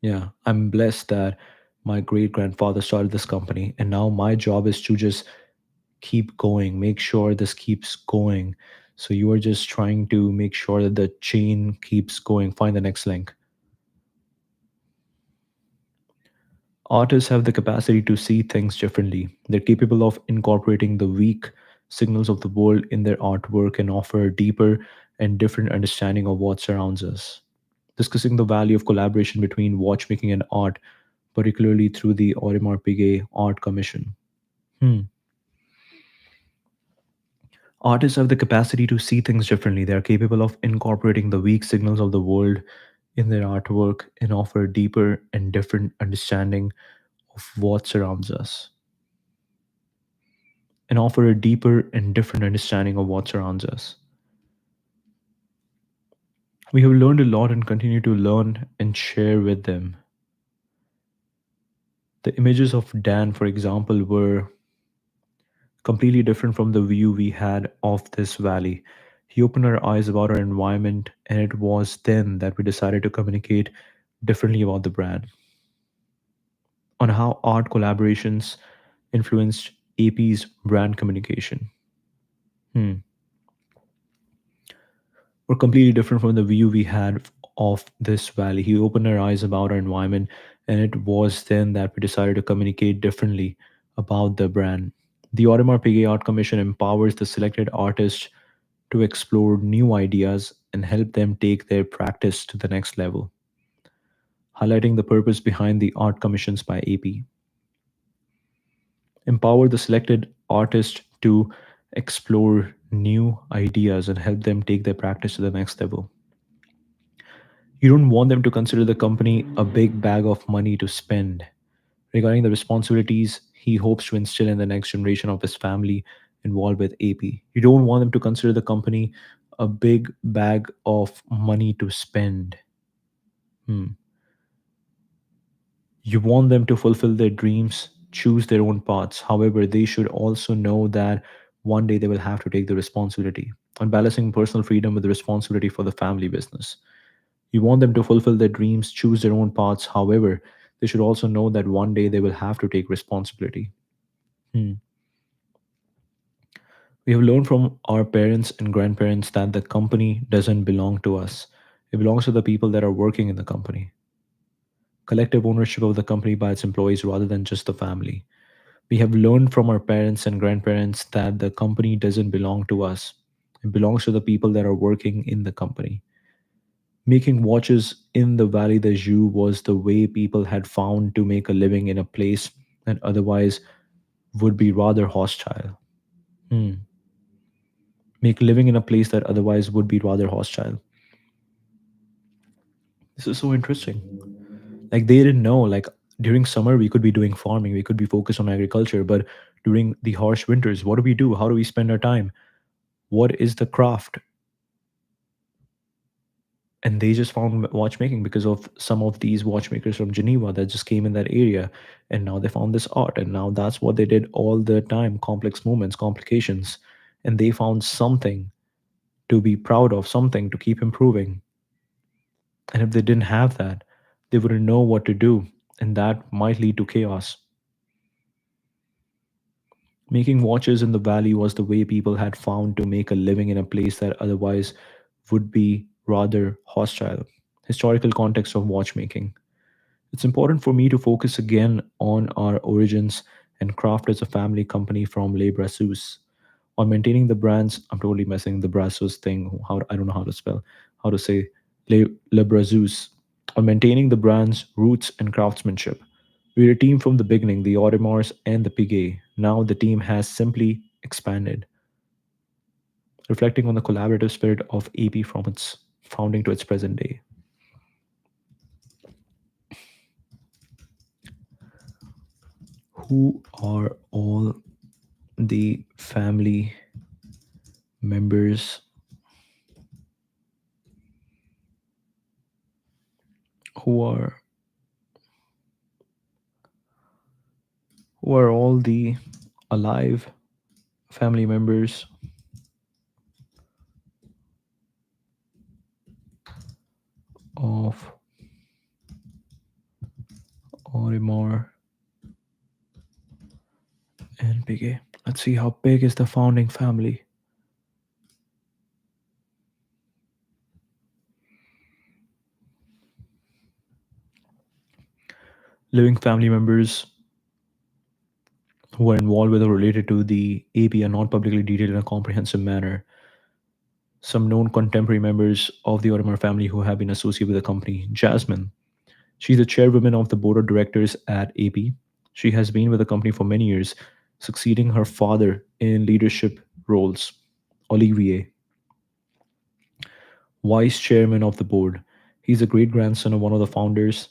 yeah, I'm blessed that my great grandfather started this company, and now my job is to just keep going, make sure this keeps going. So you are just trying to make sure that the chain keeps going, find the next link. Artists have the capacity to see things differently. They're capable of incorporating the weak signals of the world in their artwork and offer a deeper and different understanding of what surrounds us. Discussing the value of collaboration between watchmaking and art, particularly through the Audemars Piguet Art Commission. Hmm. Artists have the capacity to see things differently. They are capable of incorporating the weak signals of the world in their artwork and offer a deeper and different understanding of what surrounds us. And offer a deeper and different understanding of what surrounds us. We have learned a lot and continue to learn and share with them. The images of Dan, for example, were completely different from the view we had of this valley. He opened our eyes about our environment, and it was then that we decided to communicate differently about the brand, on how art collaborations influenced AP's brand communication. Hmm. Were completely different from the view we had of this valley. He opened our eyes about our environment, and it was then that we decided to communicate differently about the brand. The Audemars Piguet Art Commission empowers the selected artists to explore new ideas and help them take their practice to the next level, highlighting the purpose behind the art commissions by AP. Empower the selected artist to explore new ideas and help them take their practice to the next level. You don't want them to consider the company a big bag of money to spend. Regarding the responsibilities he hopes to instill in the next generation of his family involved with AP, you don't want them to consider the company a big bag of money to spend. Hmm. You want them to fulfill their dreams, choose their own paths. However, they should also know that one day they will have to take the responsibility on balancing personal freedom with the responsibility for the family business. You want them to fulfill their dreams, choose their own paths. However, they should also know that one day they will have to take responsibility. Hmm. We have learned from our parents and grandparents that the company doesn't belong to us, It belongs to the people that are working in the company. Collective ownership of the company by its employees rather than just the family. We have learned from our parents and grandparents that the company doesn't belong to us. It belongs to the people that are working in the company. Making watches in the Valley de Joux was the way people had found to make a living in a place that otherwise would be rather hostile. Hmm. Make living in a place that otherwise would be rather hostile. This is so interesting. Like they didn't know, like during summer we could be doing farming, we could be focused on agriculture, but during the harsh winters, what do we do? How do we spend our time? What is the craft? And they just found watchmaking because of some of these watchmakers from Geneva that just came in that area, and now they found this art, and now that's what they did all the time, complex movements, complications, and they found something to be proud of, something to keep improving. And if they didn't have that, they wouldn't know what to do, and that might lead to chaos. Making watches in the valley was the way people had found to make a living in a place that otherwise would be rather hostile. Historical context of watchmaking. It's important for me to focus again on our origins and craft as a family company from Les Brassus. On maintaining the brands, I'm totally messing the Brassus thing. How I don't know how to spell, how to say Le Brassus. On maintaining the brand's roots and craftsmanship. We were a team from the beginning, the Audemars and the Piguet. Now the team has simply expanded, reflecting on the collaborative spirit of AP from its founding to its present day. Who are all the family members who are who are all the alive family members of Audemars and Piguet. Let's see how big is the founding family. Living family members who are involved with or related to the AP are not publicly detailed in a comprehensive manner. Some known contemporary members of the Audemars family who have been associated with the company. Jasmine. She's the chairwoman of the board of directors at AP. She has been with the company for many years, succeeding her father in leadership roles. Olivier, vice chairman of the board. He's a great grandson of one of the founders.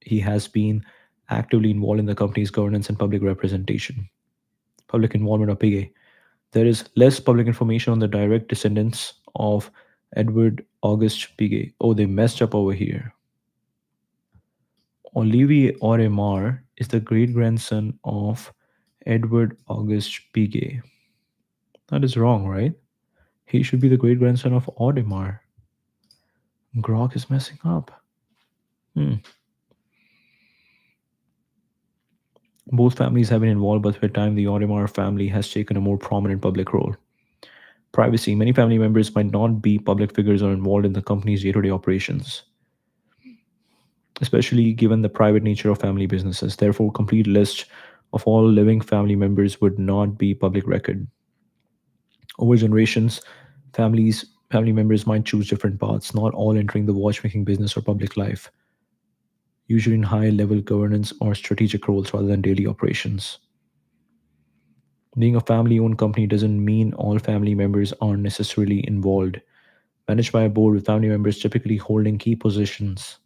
He has been actively involved in the company's governance and public representation. Public involvement of Piguet. There is less public information on the direct descendants of Edward Auguste Piguet. Oh, they messed up over here. Olivier Audemars is the great grandson of Edward Auguste Piguet. That is wrong, right? He should be the great grandson of Audemars. Grok is messing up. Hmm. Both families have been involved, but with time, the Audemars family has taken a more prominent public role. Privacy. Many family members might not be public figures or involved in the company's day to day operations, especially given the private nature of family businesses. Therefore, complete list of all living family members would not be public record. Over generations, family members might choose different paths, not all entering the watchmaking business or public life, usually in high level governance or strategic roles rather than daily operations. Being a family owned company doesn't mean all family members are necessarily involved. Managed by a board with family members typically holding key positions.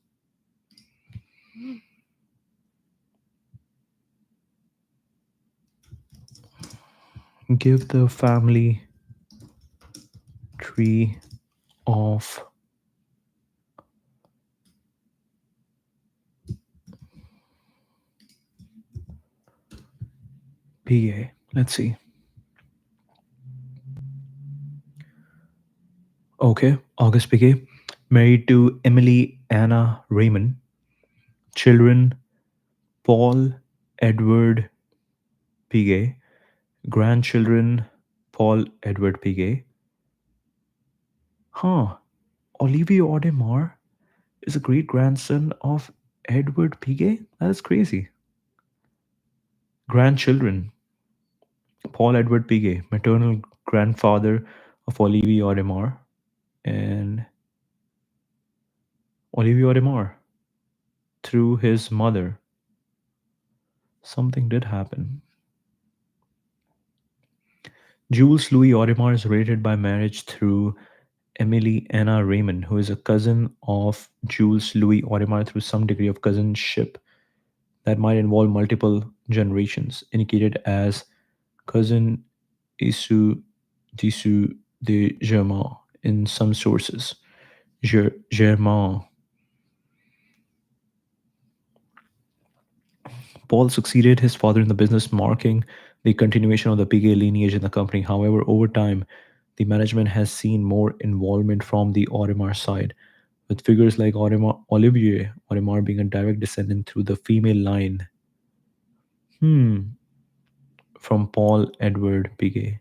Give the family tree of PA. Let's see. Okay, August Piquet, married to Emily Anna Raymond. Children Paul Edward Piguet. Grandchildren Paul Edward Piguet. Huh. Olivier Audemars is a great grandson of Edward Piguet. That is crazy. Grandchildren: Paul Edward Piguet, maternal grandfather of Olivier Audemars, and Olivier Audemars, through his mother, something did happen. Jules Louis Audemars is related by marriage through Emily Anna Raymond, who is a cousin of Jules Louis Audemars through some degree of cousinship that might involve multiple generations, indicated as cousin Isu Disu de Germain in some sources. Germain. Paul succeeded his father in the business, marking the continuation of the Piguet lineage in the company. However, over time, the management has seen more involvement from the Audemars side, with figures like Olivier Audemars being a direct descendant through the female line. Hmm, from Paul Edward Piguet.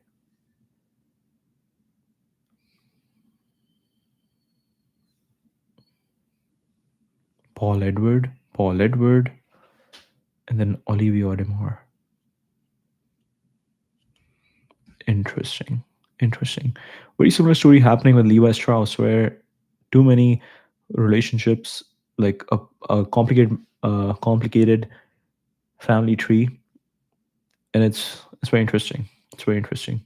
Paul Edward, and then Olivier Audemars. Interesting. Interesting. Very similar story happening with Levi Strauss, where too many relationships, like a complicated family tree, and it's very interesting. It's very interesting.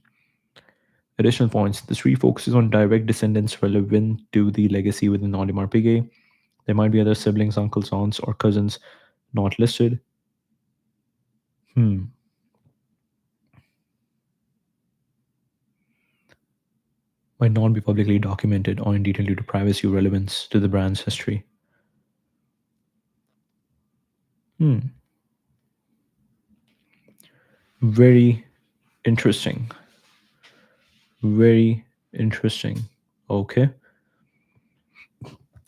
Additional points: the tree focuses on direct descendants relevant to the legacy within Audemars Piguet. There might be other siblings, uncles, aunts, or cousins not listed. Hmm. Might not be publicly documented or in detail due to privacy or relevance to the brand's history. Hmm. Very interesting. Very interesting. Okay.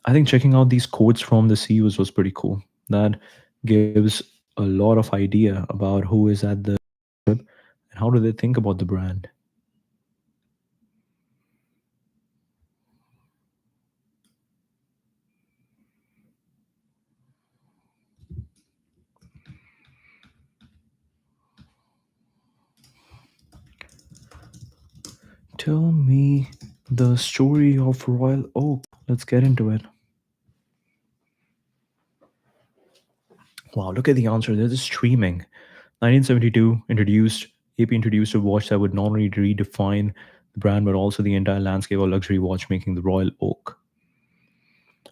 I think checking out these quotes from the CEOs was pretty cool. That gives a lot of idea about who is at the and how do they think about the brand. Tell me the story of Royal Oak. Let's get into it. Wow, look at the answer. This is streaming. 1972 introduced AP introduced a watch that would not only redefine the brand but also the entire landscape of luxury watchmaking, the Royal Oak.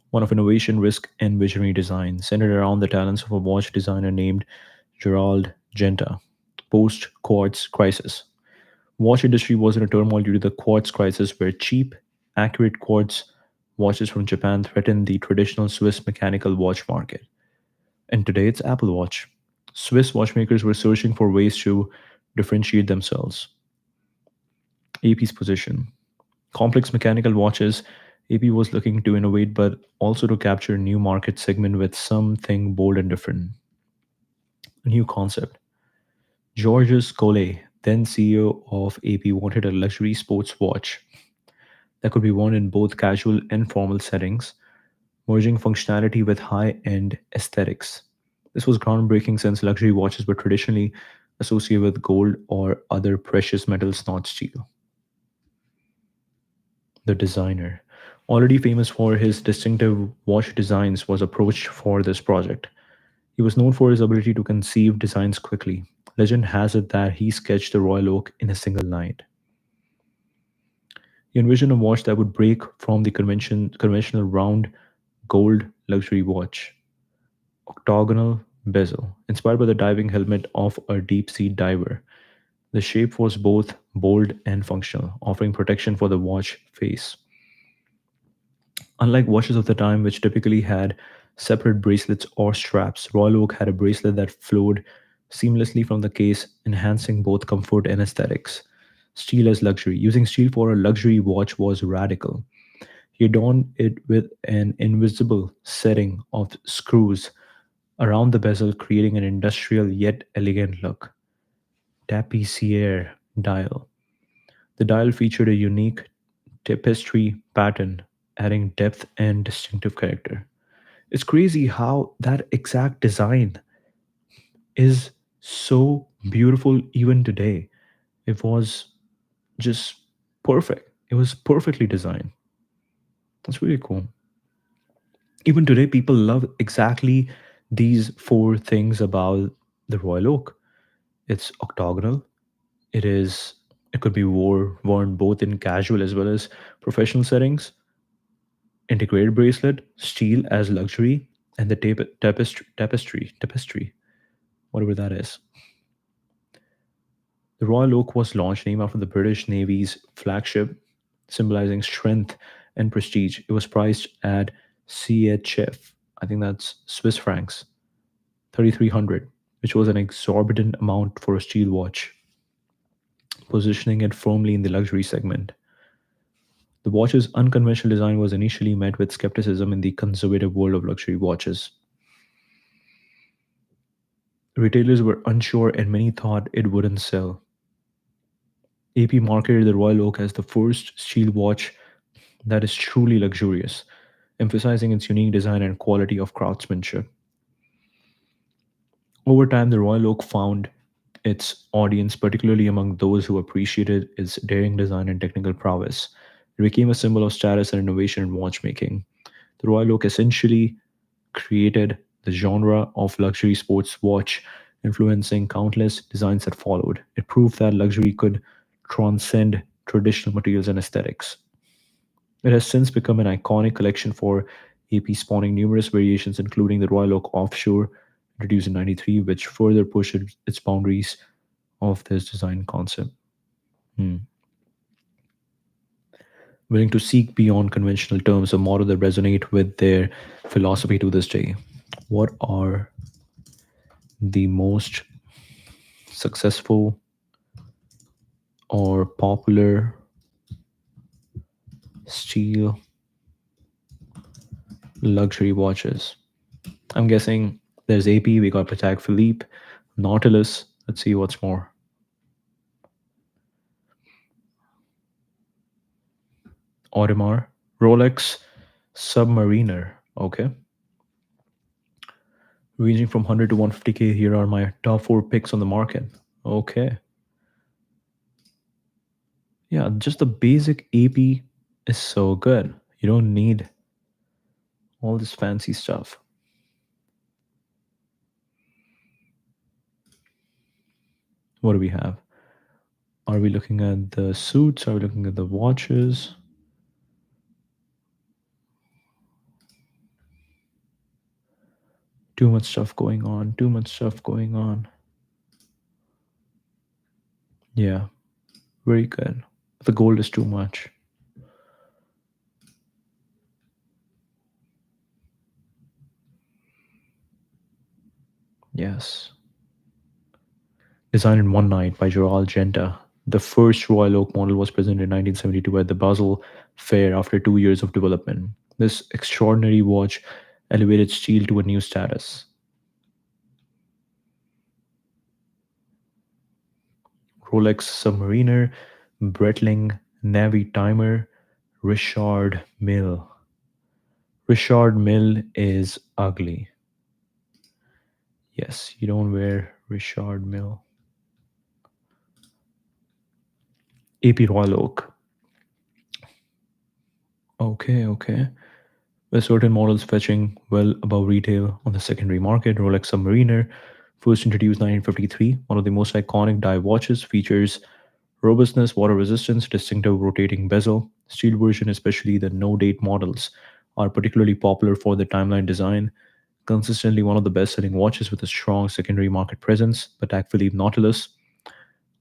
One of innovation, risk, and visionary design, centered around the talents of a watch designer named Gerald Genta. Post quartz crisis. Watch industry was in a turmoil due to the quartz crisis, where cheap, accurate quartz watches from Japan threatened the traditional Swiss mechanical watch market. And today it's Apple Watch. Swiss watchmakers were searching for ways to differentiate themselves. AP's position. Complex mechanical watches, AP was looking to innovate but also to capture a new market segment with something bold and different. A new concept. Georges Collet, then CEO of AP, wanted a luxury sports watch that could be worn in both casual and formal settings, merging functionality with high end aesthetics. This was groundbreaking since luxury watches were traditionally associated with gold or other precious metals, not steel. The designer, already famous for his distinctive watch designs, was approached for this project. He was known for his ability to conceive designs quickly. Legend has it that he sketched the Royal Oak in a single night. He envisioned a watch that would break from the conventional round gold luxury watch. Octagonal bezel, inspired by the diving helmet of a deep sea diver. The shape was both bold and functional, offering protection for the watch face. Unlike watches of the time, which typically had separate bracelets or straps, Royal Oak had a bracelet that flowed seamlessly from the case, enhancing both comfort and aesthetics. Steel as luxury. Using steel for a luxury watch was radical. He adorned it with an invisible setting of screws around the bezel, creating an industrial yet elegant look. Tapissiere dial. The dial featured a unique tapestry pattern adding depth and distinctive character. It's crazy how that exact design is so beautiful even today. It was just perfect. It was perfectly designed. That's really cool. Even today, people love exactly these four things about the Royal Oak. It's octagonal. It is. It could be worn both in casual as well as professional settings. Integrated bracelet, steel as luxury, and the whatever that is. The Royal Oak was launched named after the British Navy's flagship, symbolizing strength and prestige. It was priced at CHF, I think that's Swiss francs, 3,300, which was an exorbitant amount for a steel watch, positioning it firmly in the luxury segment. The watch's unconventional design was initially met with skepticism in the conservative world of luxury watches. Retailers were unsure and many thought it wouldn't sell. AP marketed the Royal Oak as the first steel watch that is truly luxurious, emphasizing its unique design and quality of craftsmanship. Over time, the Royal Oak found its audience, particularly among those who appreciated its daring design and technical prowess. It became a symbol of status and innovation in watchmaking. The Royal Oak essentially created the genre of luxury sports watch, influencing countless designs that followed. It proved that luxury could transcend traditional materials and aesthetics. It has since become an iconic collection for AP, spawning numerous variations, including the Royal Oak Offshore, introduced in '93, which further pushed its boundaries of this design concept. Hmm. Willing to seek beyond conventional terms, a model that resonate with their philosophy to this day. What are the most successful or popular steel luxury watches? I'm guessing there's AP, we got Patek Philippe, Nautilus. Let's see what's more. Audemars, Rolex, Submariner. Okay. Ranging from 100 to 150K, here are my top four picks on the market. Okay. Yeah, just the basic AP is so good. You don't need all this fancy stuff. What do we have? Are we looking at the suits? Are we looking at the watches? Too much stuff going on. Too much stuff going on. Yeah, very good. The gold is too much. Yes. Designed in one night by Gerald Genta, the first Royal Oak model was presented in 1972 at the Basel Fair after 2 years of development. This extraordinary watch elevated steel to a new status. Rolex Submariner, Breitling Navy Timer, Richard Mille. Richard Mille is ugly. Yes, you don't wear Richard Mille. AP Royal Oak. Okay, okay. With certain models fetching well above retail on the secondary market. Rolex Submariner, first introduced 1953, one of the most iconic dive watches, features robustness, water resistance, distinctive rotating bezel. Steel version, especially the no-date models, are particularly popular for their timeline design. Consistently one of the best-selling watches with a strong secondary market presence. Patek Philippe Nautilus,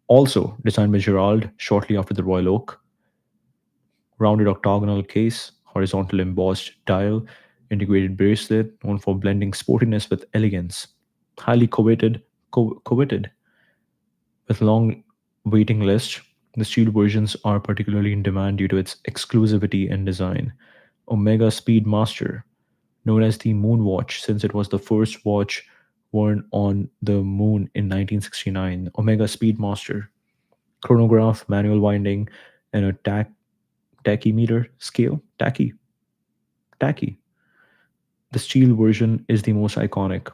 also designed by Gerald shortly after the Royal Oak. Rounded octagonal case, horizontal embossed dial, integrated bracelet, known for blending sportiness with elegance. Highly coveted with long waiting list. The steel versions are particularly in demand due to its exclusivity and design. Omega Speedmaster, known as the Moon Watch since it was the first watch worn on the moon in 1969. Omega Speedmaster, chronograph, manual winding, and a tachymeter scale. Tachy. tacky. The steel version is the most iconic.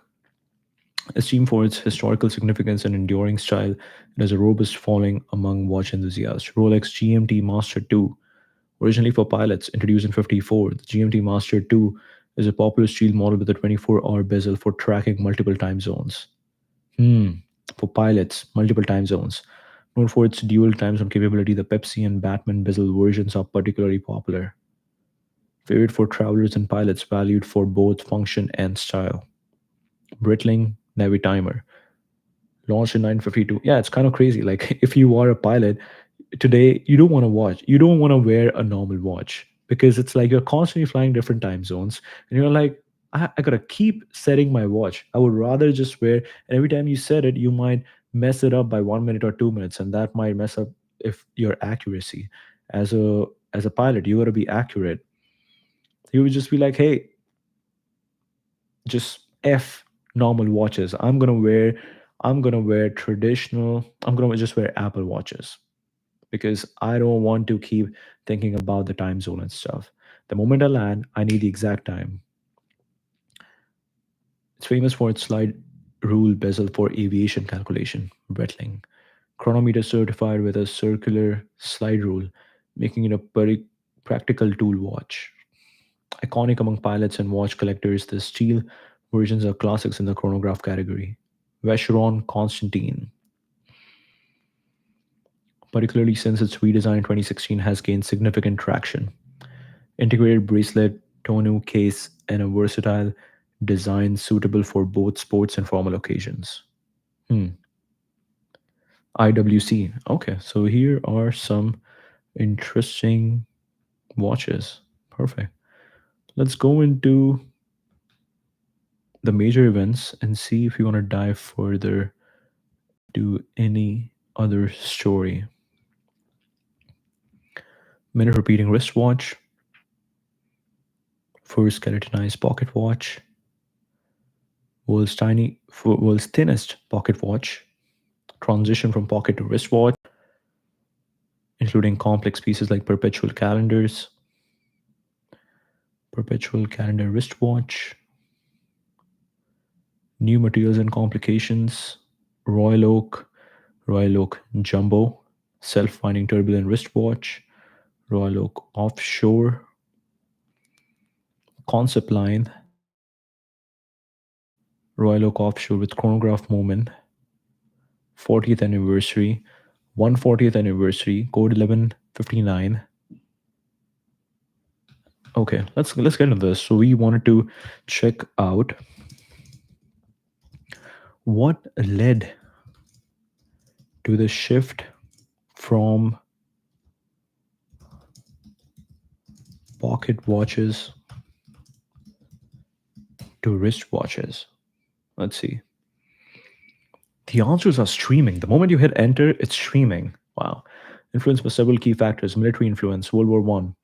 Esteemed for its historical significance and enduring style, it has a robust following among watch enthusiasts. Rolex GMT Master 2, originally for pilots, introduced in 54, the GMT Master 2 is a popular steel model with a 24-hour bezel for tracking multiple time zones. Hmm. For pilots, multiple time zones. Known for its dual time zone capability, the Pepsi and Batman bezel versions are particularly popular. Favored for travelers and pilots, valued for both function and style. Breitling Navy Timer, launched in 1952. Yeah, it's kind of crazy. Like if you are a pilot today, you don't want to watch. You don't want to wear a normal watch because it's like you're constantly flying different time zones, and you're like, I gotta keep setting my watch. I would rather just wear. And every time you set it, you might mess it up by 1 minute or 2 minutes, and that might mess up if your accuracy. As a pilot, you gotta be accurate. You would just be like, hey, just F normal watches. I'm gonna wear traditional. I'm gonna just wear Apple watches because I don't want to keep thinking about the time zone and stuff. The moment I land, I need the exact time. It's famous for its slide rule bezel for aviation calculation, Breitling. Chronometer certified with a circular slide rule, making it a very practical tool watch. Iconic among pilots and watch collectors, the steel versions are classics in the chronograph category. Vacheron Constantine, particularly since its redesign in 2016, has gained significant traction. Integrated bracelet, tonneau case, and a versatile design suitable for both sports and formal occasions. Hmm. IWC. Okay, so here are some interesting watches. Perfect. Let's go into the major events and see if you want to dive further into any other story. Minute repeating wristwatch, first skeletonized pocket watch, world's thinnest pocket watch, transition from pocket to wristwatch, including complex pieces like perpetual calendar wristwatch, new materials and complications, Royal Oak, Royal Oak Jumbo, self-winding turbulent wristwatch, Royal Oak Offshore, concept line, Royal Oak Offshore with chronograph movement, 40th anniversary, 140th anniversary, code 1159. Okay, let's get into this. So we wanted to check out what led to the shift from pocket watches to wristwatches. Let's see. The answers are streaming. The moment you hit enter, it's streaming. Wow. Influenced by several key factors: military influence, World War One.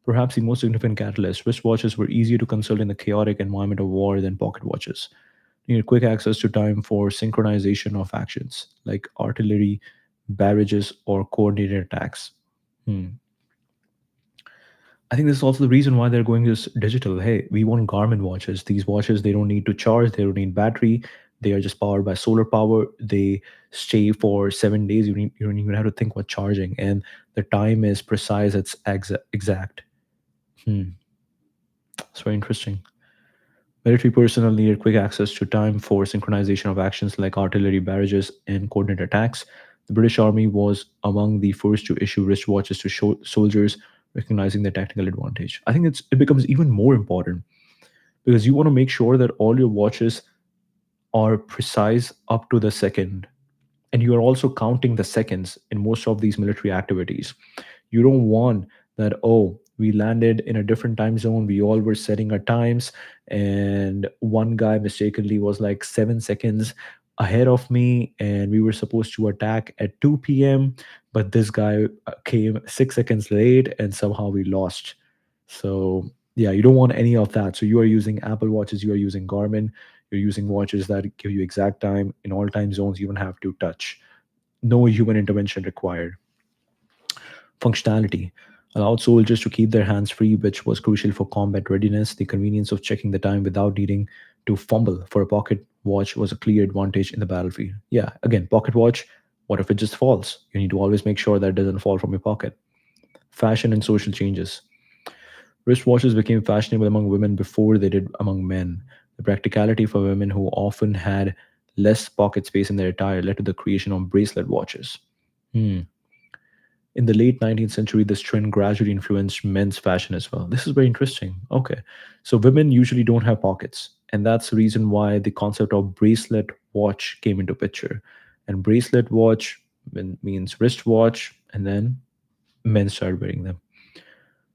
Perhaps the most significant catalyst, wristwatches were easier to consult in the chaotic environment of war than pocket watches. You need quick access to time for synchronization of actions, like artillery, barrages, or coordinated attacks. Hmm. I think this is also the reason why they're going this digital. Hey, we want Garmin watches. These watches, they don't need to charge, they don't need battery. They are just powered by solar power. They stay for 7 days. You don't even have to think about charging. And the time is precise, it's exact. Hmm. It's very interesting. Military personnel needed quick access to time for synchronization of actions like artillery barrages and coordinated attacks. The British Army was among the first to issue wristwatches to show soldiers, recognizing their tactical advantage. I think it becomes even more important because you want to make sure that all your watches are precise up to the second, and you are also counting the seconds in most of these military activities. You don't want that, oh, we landed in a different time zone, we all were setting our times, and one guy mistakenly was like 7 seconds ahead of me, and we were supposed to attack at 2 p.m., but this guy came 6 seconds late and somehow we lost. So yeah, you don't want any of that. So you are using Apple watches, you are using Garmin, you're using watches that give you exact time in all time zones. You don't have to touch, no human intervention required. Functionality. allowed soldiers to keep their hands free, which was crucial for combat readiness. The convenience of checking the time without needing to fumble for a pocket watch was a clear advantage in the battlefield. Yeah, again, pocket watch, what if it just falls? You need to always make sure that it doesn't fall from your pocket. Fashion and social changes. Wristwatches became fashionable among women before they did among men. The practicality for women who often had less pocket space in their attire led to the creation of bracelet watches. Hmm. In the late 19th century, this trend gradually influenced men's fashion as well. This is very interesting. Okay. So women usually don't have pockets. And that's the reason why the concept of bracelet watch came into picture. And bracelet watch means wristwatch, and then men started wearing them.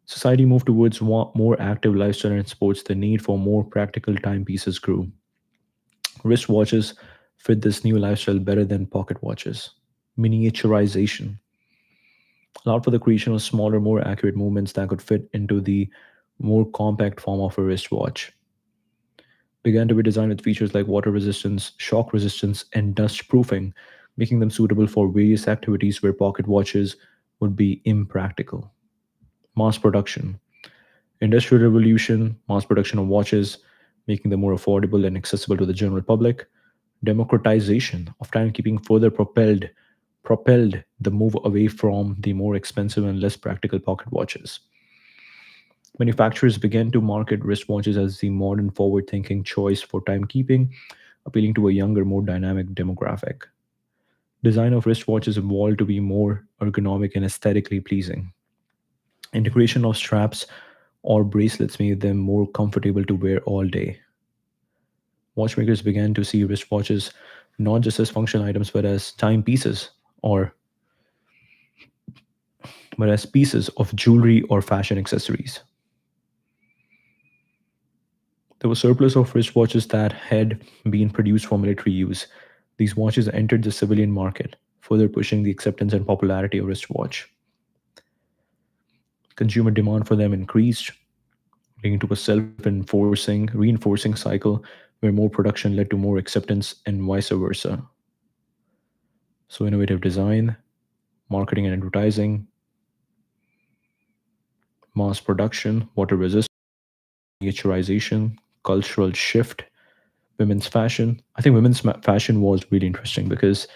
Society moved towards more active lifestyle and sports. The need for more practical timepieces grew. Wristwatches fit this new lifestyle better than pocket watches. Miniaturization allowed for the creation of smaller, more accurate movements that could fit into the more compact form of a wristwatch. Began to be designed with features like water resistance, shock resistance, and dust proofing, making them suitable for various activities where pocket watches would be impractical. Mass production. Industrial revolution, mass production of watches, making them more affordable and accessible to the general public. Democratization of timekeeping further propelled the move away from the more expensive and less practical pocket watches. Manufacturers began to market wristwatches as the modern forward thinking choice for timekeeping, appealing to a younger, more dynamic demographic. Design of wristwatches evolved to be more ergonomic and aesthetically pleasing. Integration of straps or bracelets made them more comfortable to wear all day. Watchmakers began to see wristwatches not just as functional items but as timepieces or but as pieces of jewelry or fashion accessories. There was surplus of wristwatches that had been produced for military use. These watches entered the civilian market, further pushing the acceptance and popularity of wristwatch. Consumer demand for them increased, leading to a reinforcing cycle where more production led to more acceptance and vice versa. So, innovative design, marketing and advertising, mass production, water resistance, miniaturization, cultural shift, women's fashion. I think women's fashion was really interesting because,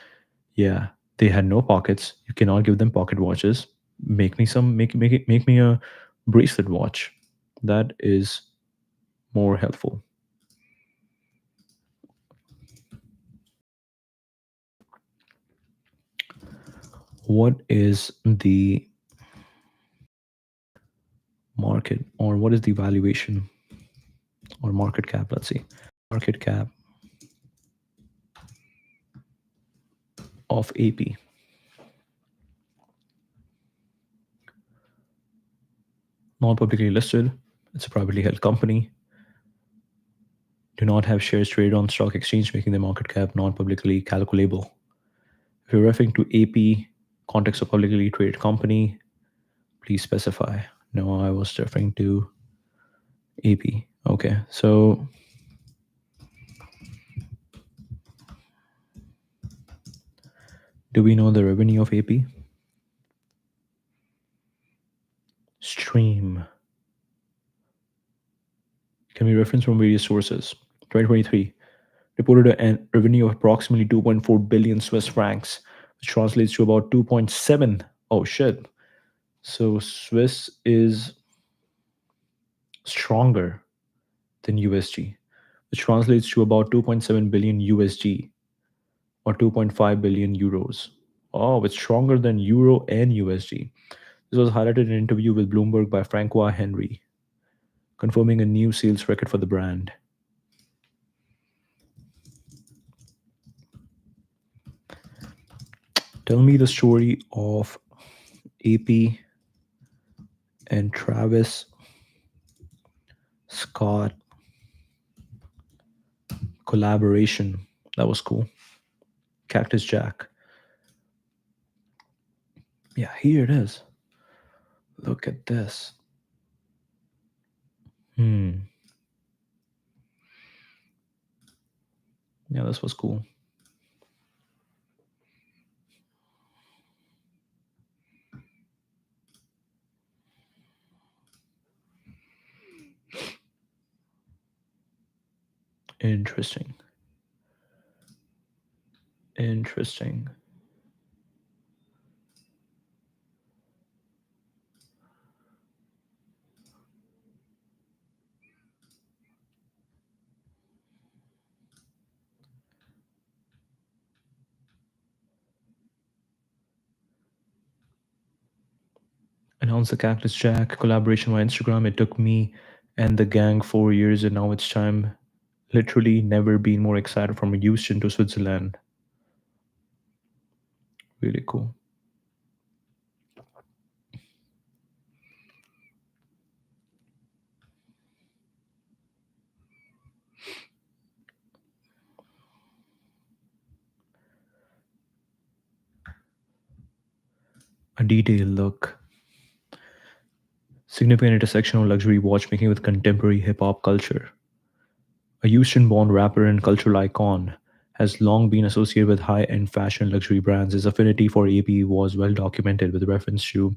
yeah, they had no pockets. You cannot give them pocket watches. Make me a bracelet watch. That is more helpful. What is the market or what is the valuation or market cap? Let's see. Market cap of AP, not publicly listed. It's a privately held company. Do not have shares traded on stock exchange, making the market cap not publicly calculable. If you're referring to AP context of publicly traded company, please specify. No, I was referring to AP. Okay, so do we know the revenue of AP? Stream can be referenced from various sources. 2023 reported a revenue of approximately 2.4 billion Swiss francs, which translates to about 2.7. Oh shit. So Swiss is stronger than USG, which translates to about 2.7 billion USG or 2.5 billion euros. Oh, it's stronger than euro and USG. This was highlighted in an interview with Bloomberg by Francois Henry, confirming a new sales record for the brand. Tell me the story of AP and Travis Scott collaboration. That was cool. Cactus Jack. Yeah, here it is. Look at this. Hmm. Yeah, this was cool. Interesting. Interesting. Announced the Cactus Jack collaboration on Instagram. It took me and the gang 4 years, and now it's time. Literally never been more excited from Houston to Switzerland. Really cool. A detailed look. Significant intersection of luxury watchmaking with contemporary hip hop culture. A Houston born rapper and cultural icon, has long been associated with high end fashion luxury brands. His affinity for AP was well documented with reference to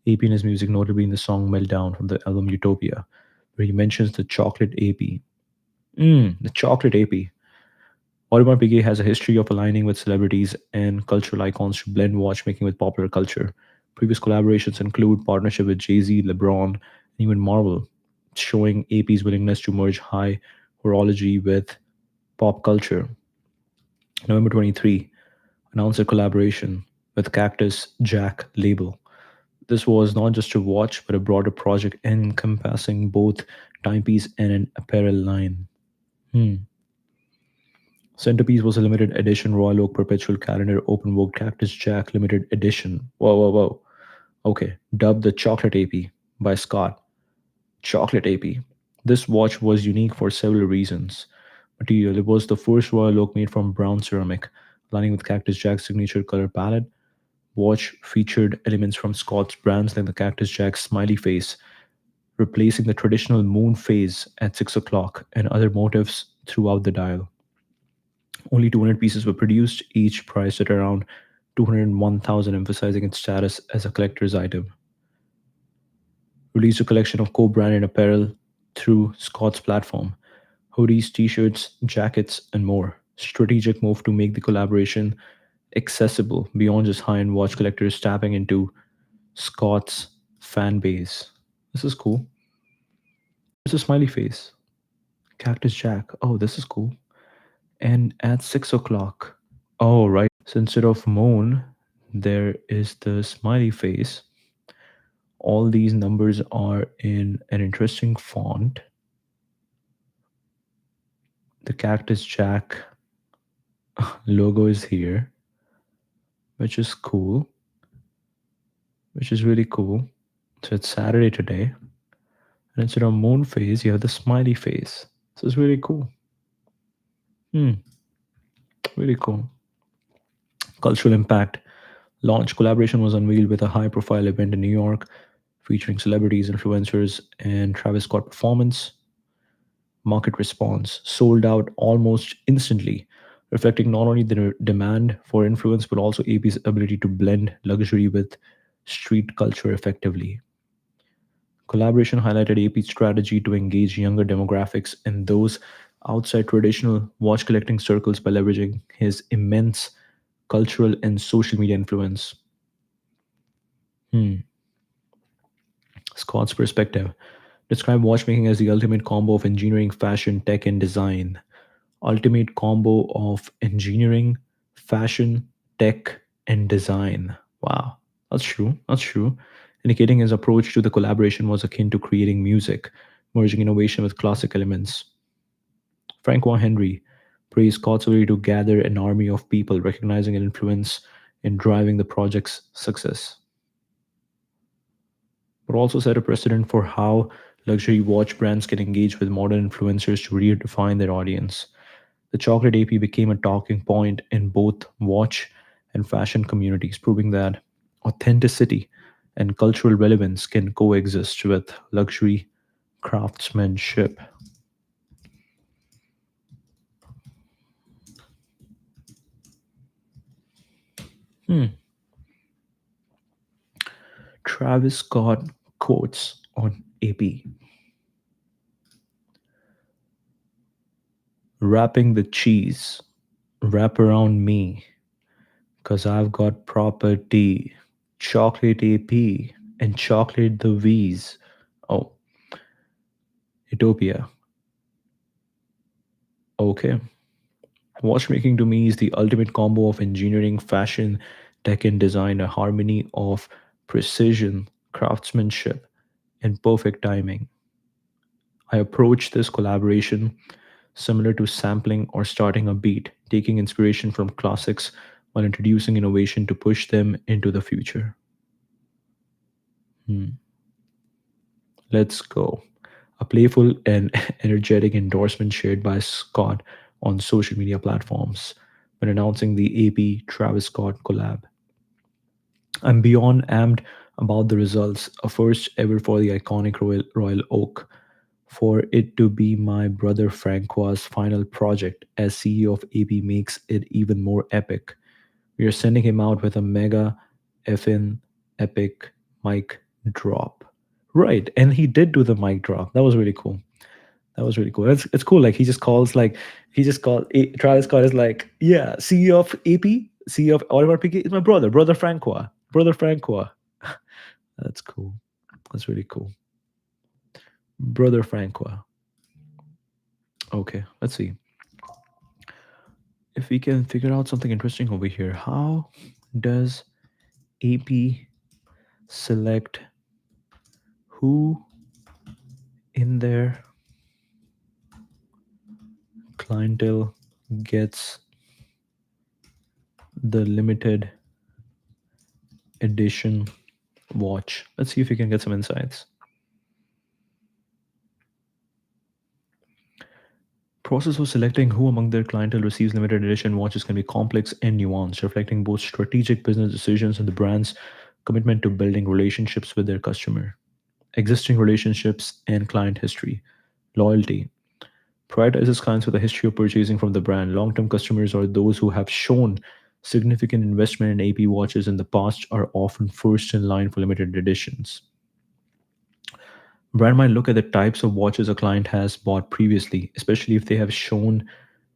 AP in his music, notably in the song Meltdown from the album Utopia, where he mentions the chocolate AP. The chocolate AP. Audemars Piguet has a history of aligning with celebrities and cultural icons to blend watchmaking with popular culture. Previous collaborations include partnership with Jay-Z, LeBron, and even Marvel, showing AP's willingness to merge high horology with pop culture. November 23 announced a collaboration with Cactus Jack label. This was not just a watch, but a broader project encompassing both timepiece and an apparel line. Hmm. Centerpiece was a limited edition Royal Oak Perpetual Calendar Open Work Cactus Jack limited edition. Whoa, whoa, whoa. Okay, dubbed the Chocolate AP by Scott. Chocolate AP. This watch was unique for several reasons. Material. It was the first Royal Oak made from brown ceramic, aligning with Cactus Jack's signature color palette. Watch featured elements from Scott's brands like the Cactus Jack smiley face, replacing the traditional moon phase at 6 o'clock, and other motifs throughout the dial. Only 200 pieces were produced, each priced at around 201,000, emphasizing its status as a collector's item. Released a collection of co-branded apparel through Scott's platform: hoodies, t-shirts, jackets, and more. Strategic move to make the collaboration accessible beyond just high-end watch collectors, tapping into Scott's fan base. This is cool. There's a smiley face. Cactus Jack. Oh, this is cool. And at 6 o'clock. Oh, right. So instead of moon, there is the smiley face. All these numbers are in an interesting font. The Cactus Jack logo is here, which is cool, which is really cool. So it's Saturday today. And instead of moon face, you have the smiley face. So it's really cool. Hmm, really cool. Cultural impact. Launch collaboration was unveiled with a high profile event in New York featuring celebrities, influencers, and Travis Scott performance. Market response sold out almost instantly, reflecting not only the demand for influence but also AP's ability to blend luxury with street culture effectively. Collaboration highlighted AP's strategy to engage younger demographics and those outside traditional watch collecting circles by leveraging his immense cultural and social media influence. Hmm. Scott's perspective. Describe watchmaking as the ultimate combo of engineering, fashion, tech, and design. Ultimate combo of engineering, fashion, tech, and design. Wow, that's true. That's true. Indicating his approach to the collaboration was akin to creating music, merging innovation with classic elements. Francois Henry praised Scott's ability to gather an army of people, recognizing an influence in driving the project's success, but also set a precedent for how luxury watch brands can engage with modern influencers to redefine their audience. The chocolate AP became a talking point in both watch and fashion communities, proving that authenticity and cultural relevance can coexist with luxury craftsmanship. Hmm. Travis Scott quotes on AP. Wrapping the cheese. Wrap around me, cause I've got property. Chocolate AP and chocolate the V's. Oh, Utopia. Okay. Watchmaking to me is the ultimate combo of engineering, fashion, tech, and design, a harmony of precision, craftsmanship, and perfect timing. I approach this collaboration similar to sampling or starting a beat, taking inspiration from classics while introducing innovation to push them into the future. Hmm. Let's go. A playful and energetic endorsement shared by Scott on social media platforms when announcing the AP Travis Scott collab. I'm beyond amped about the results, a first ever for the iconic Royal Oak. For it to be my brother Francois' final project as CEO of AP makes it even more epic. We are sending him out with a mega effin' epic mic drop. Right, and he did do the mic drop. That was really cool. That was really cool. It's cool. Like he just called Travis Scott is like, yeah, CEO of AP, CEO of Audemars Piguet is my brother, brother Francois, brother Francois. That's cool. That's really cool, brother Francois. Okay, let's see if we can figure out something interesting over here. How does AP select who in their clientele gets the limited edition watch? Let's see if we can get some insights. Process of selecting who among their clientele receives limited edition watches can be complex and nuanced, reflecting both strategic business decisions and the brand's commitment to building relationships with their customer. Existing relationships and client history. Loyalty. Prioritizes clients with a history of purchasing from the brand. Long term customers or those who have shown significant investment in AP watches in the past are often first in line for limited editions. Brand might look at the types of watches a client has bought previously, especially if they have shown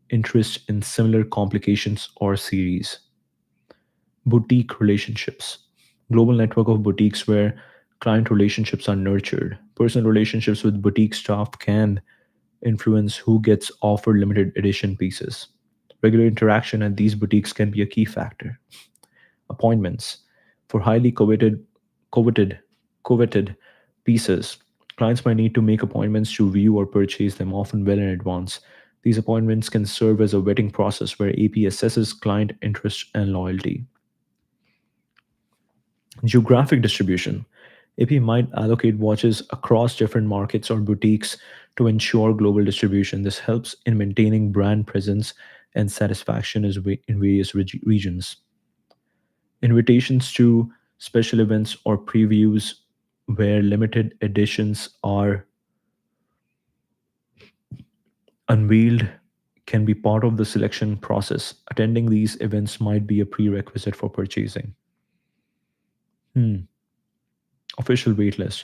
interest in similar complications or series. Boutique relationships. Global network of boutiques where client relationships are nurtured. Personal relationships with boutique staff can influence who gets offered limited edition pieces. Regular interaction at these boutiques can be a key factor. Appointments. For highly coveted, coveted pieces, clients might need to make appointments to view or purchase them, often well in advance. These appointments can serve as a vetting process where AP assesses client interest and loyalty. Geographic distribution. AP might allocate watches across different markets or boutiques to ensure global distribution. This helps in maintaining brand presence and satisfaction in various regions. Invitations to special events or previews where limited editions are unveiled can be part of the selection process. Attending these events might be a prerequisite for purchasing. Hmm. Official waitlist.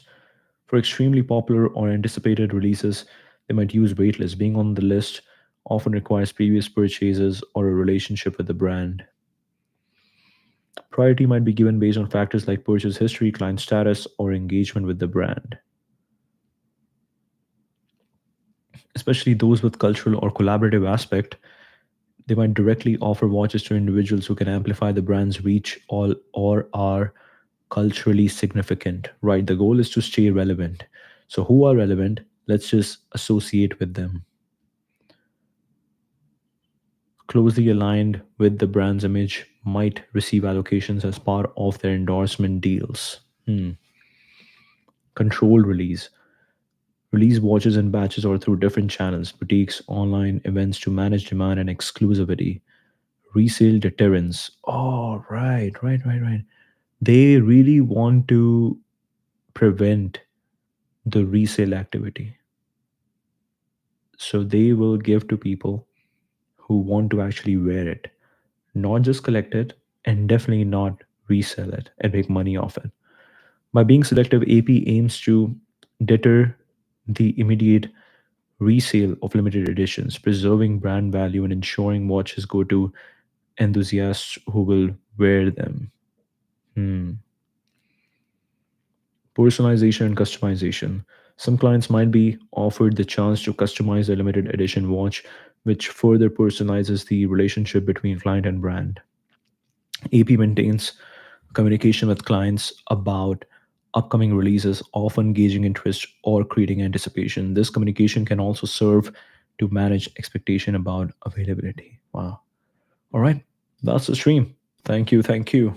For extremely popular or anticipated releases, they might use waitlist. Being on the list often requires previous purchases or a relationship with the brand. Priority might be given based on factors like purchase history, client status, or engagement with the brand. Especially those with cultural or collaborative aspect, they might directly offer watches to individuals who can amplify the brand's reach or are culturally significant, right? The goal is to stay relevant. So who are relevant? Let's just associate with them. Closely aligned with the brand's image might receive allocations as part of their endorsement deals. Hmm. Controlled release. Release watches in batches or through different channels, boutiques, online events to manage demand and exclusivity. Resale deterrence. Oh, right. They really want to prevent the resale activity. So they will give to people who want to actually wear it, not just collect it, and definitely not resell it and make money off it. By being selective, AP aims to deter the immediate resale of limited editions, preserving brand value and ensuring watches go to enthusiasts who will wear them. Hmm. Personalization and customization. Some clients might be offered the chance to customize a limited edition watch, which further personalizes the relationship between client and brand. AP maintains communication with clients about upcoming releases, often gauging interest or creating anticipation. This communication can also serve to manage expectation about availability. Wow. All right. That's the stream. Thank you. Thank you.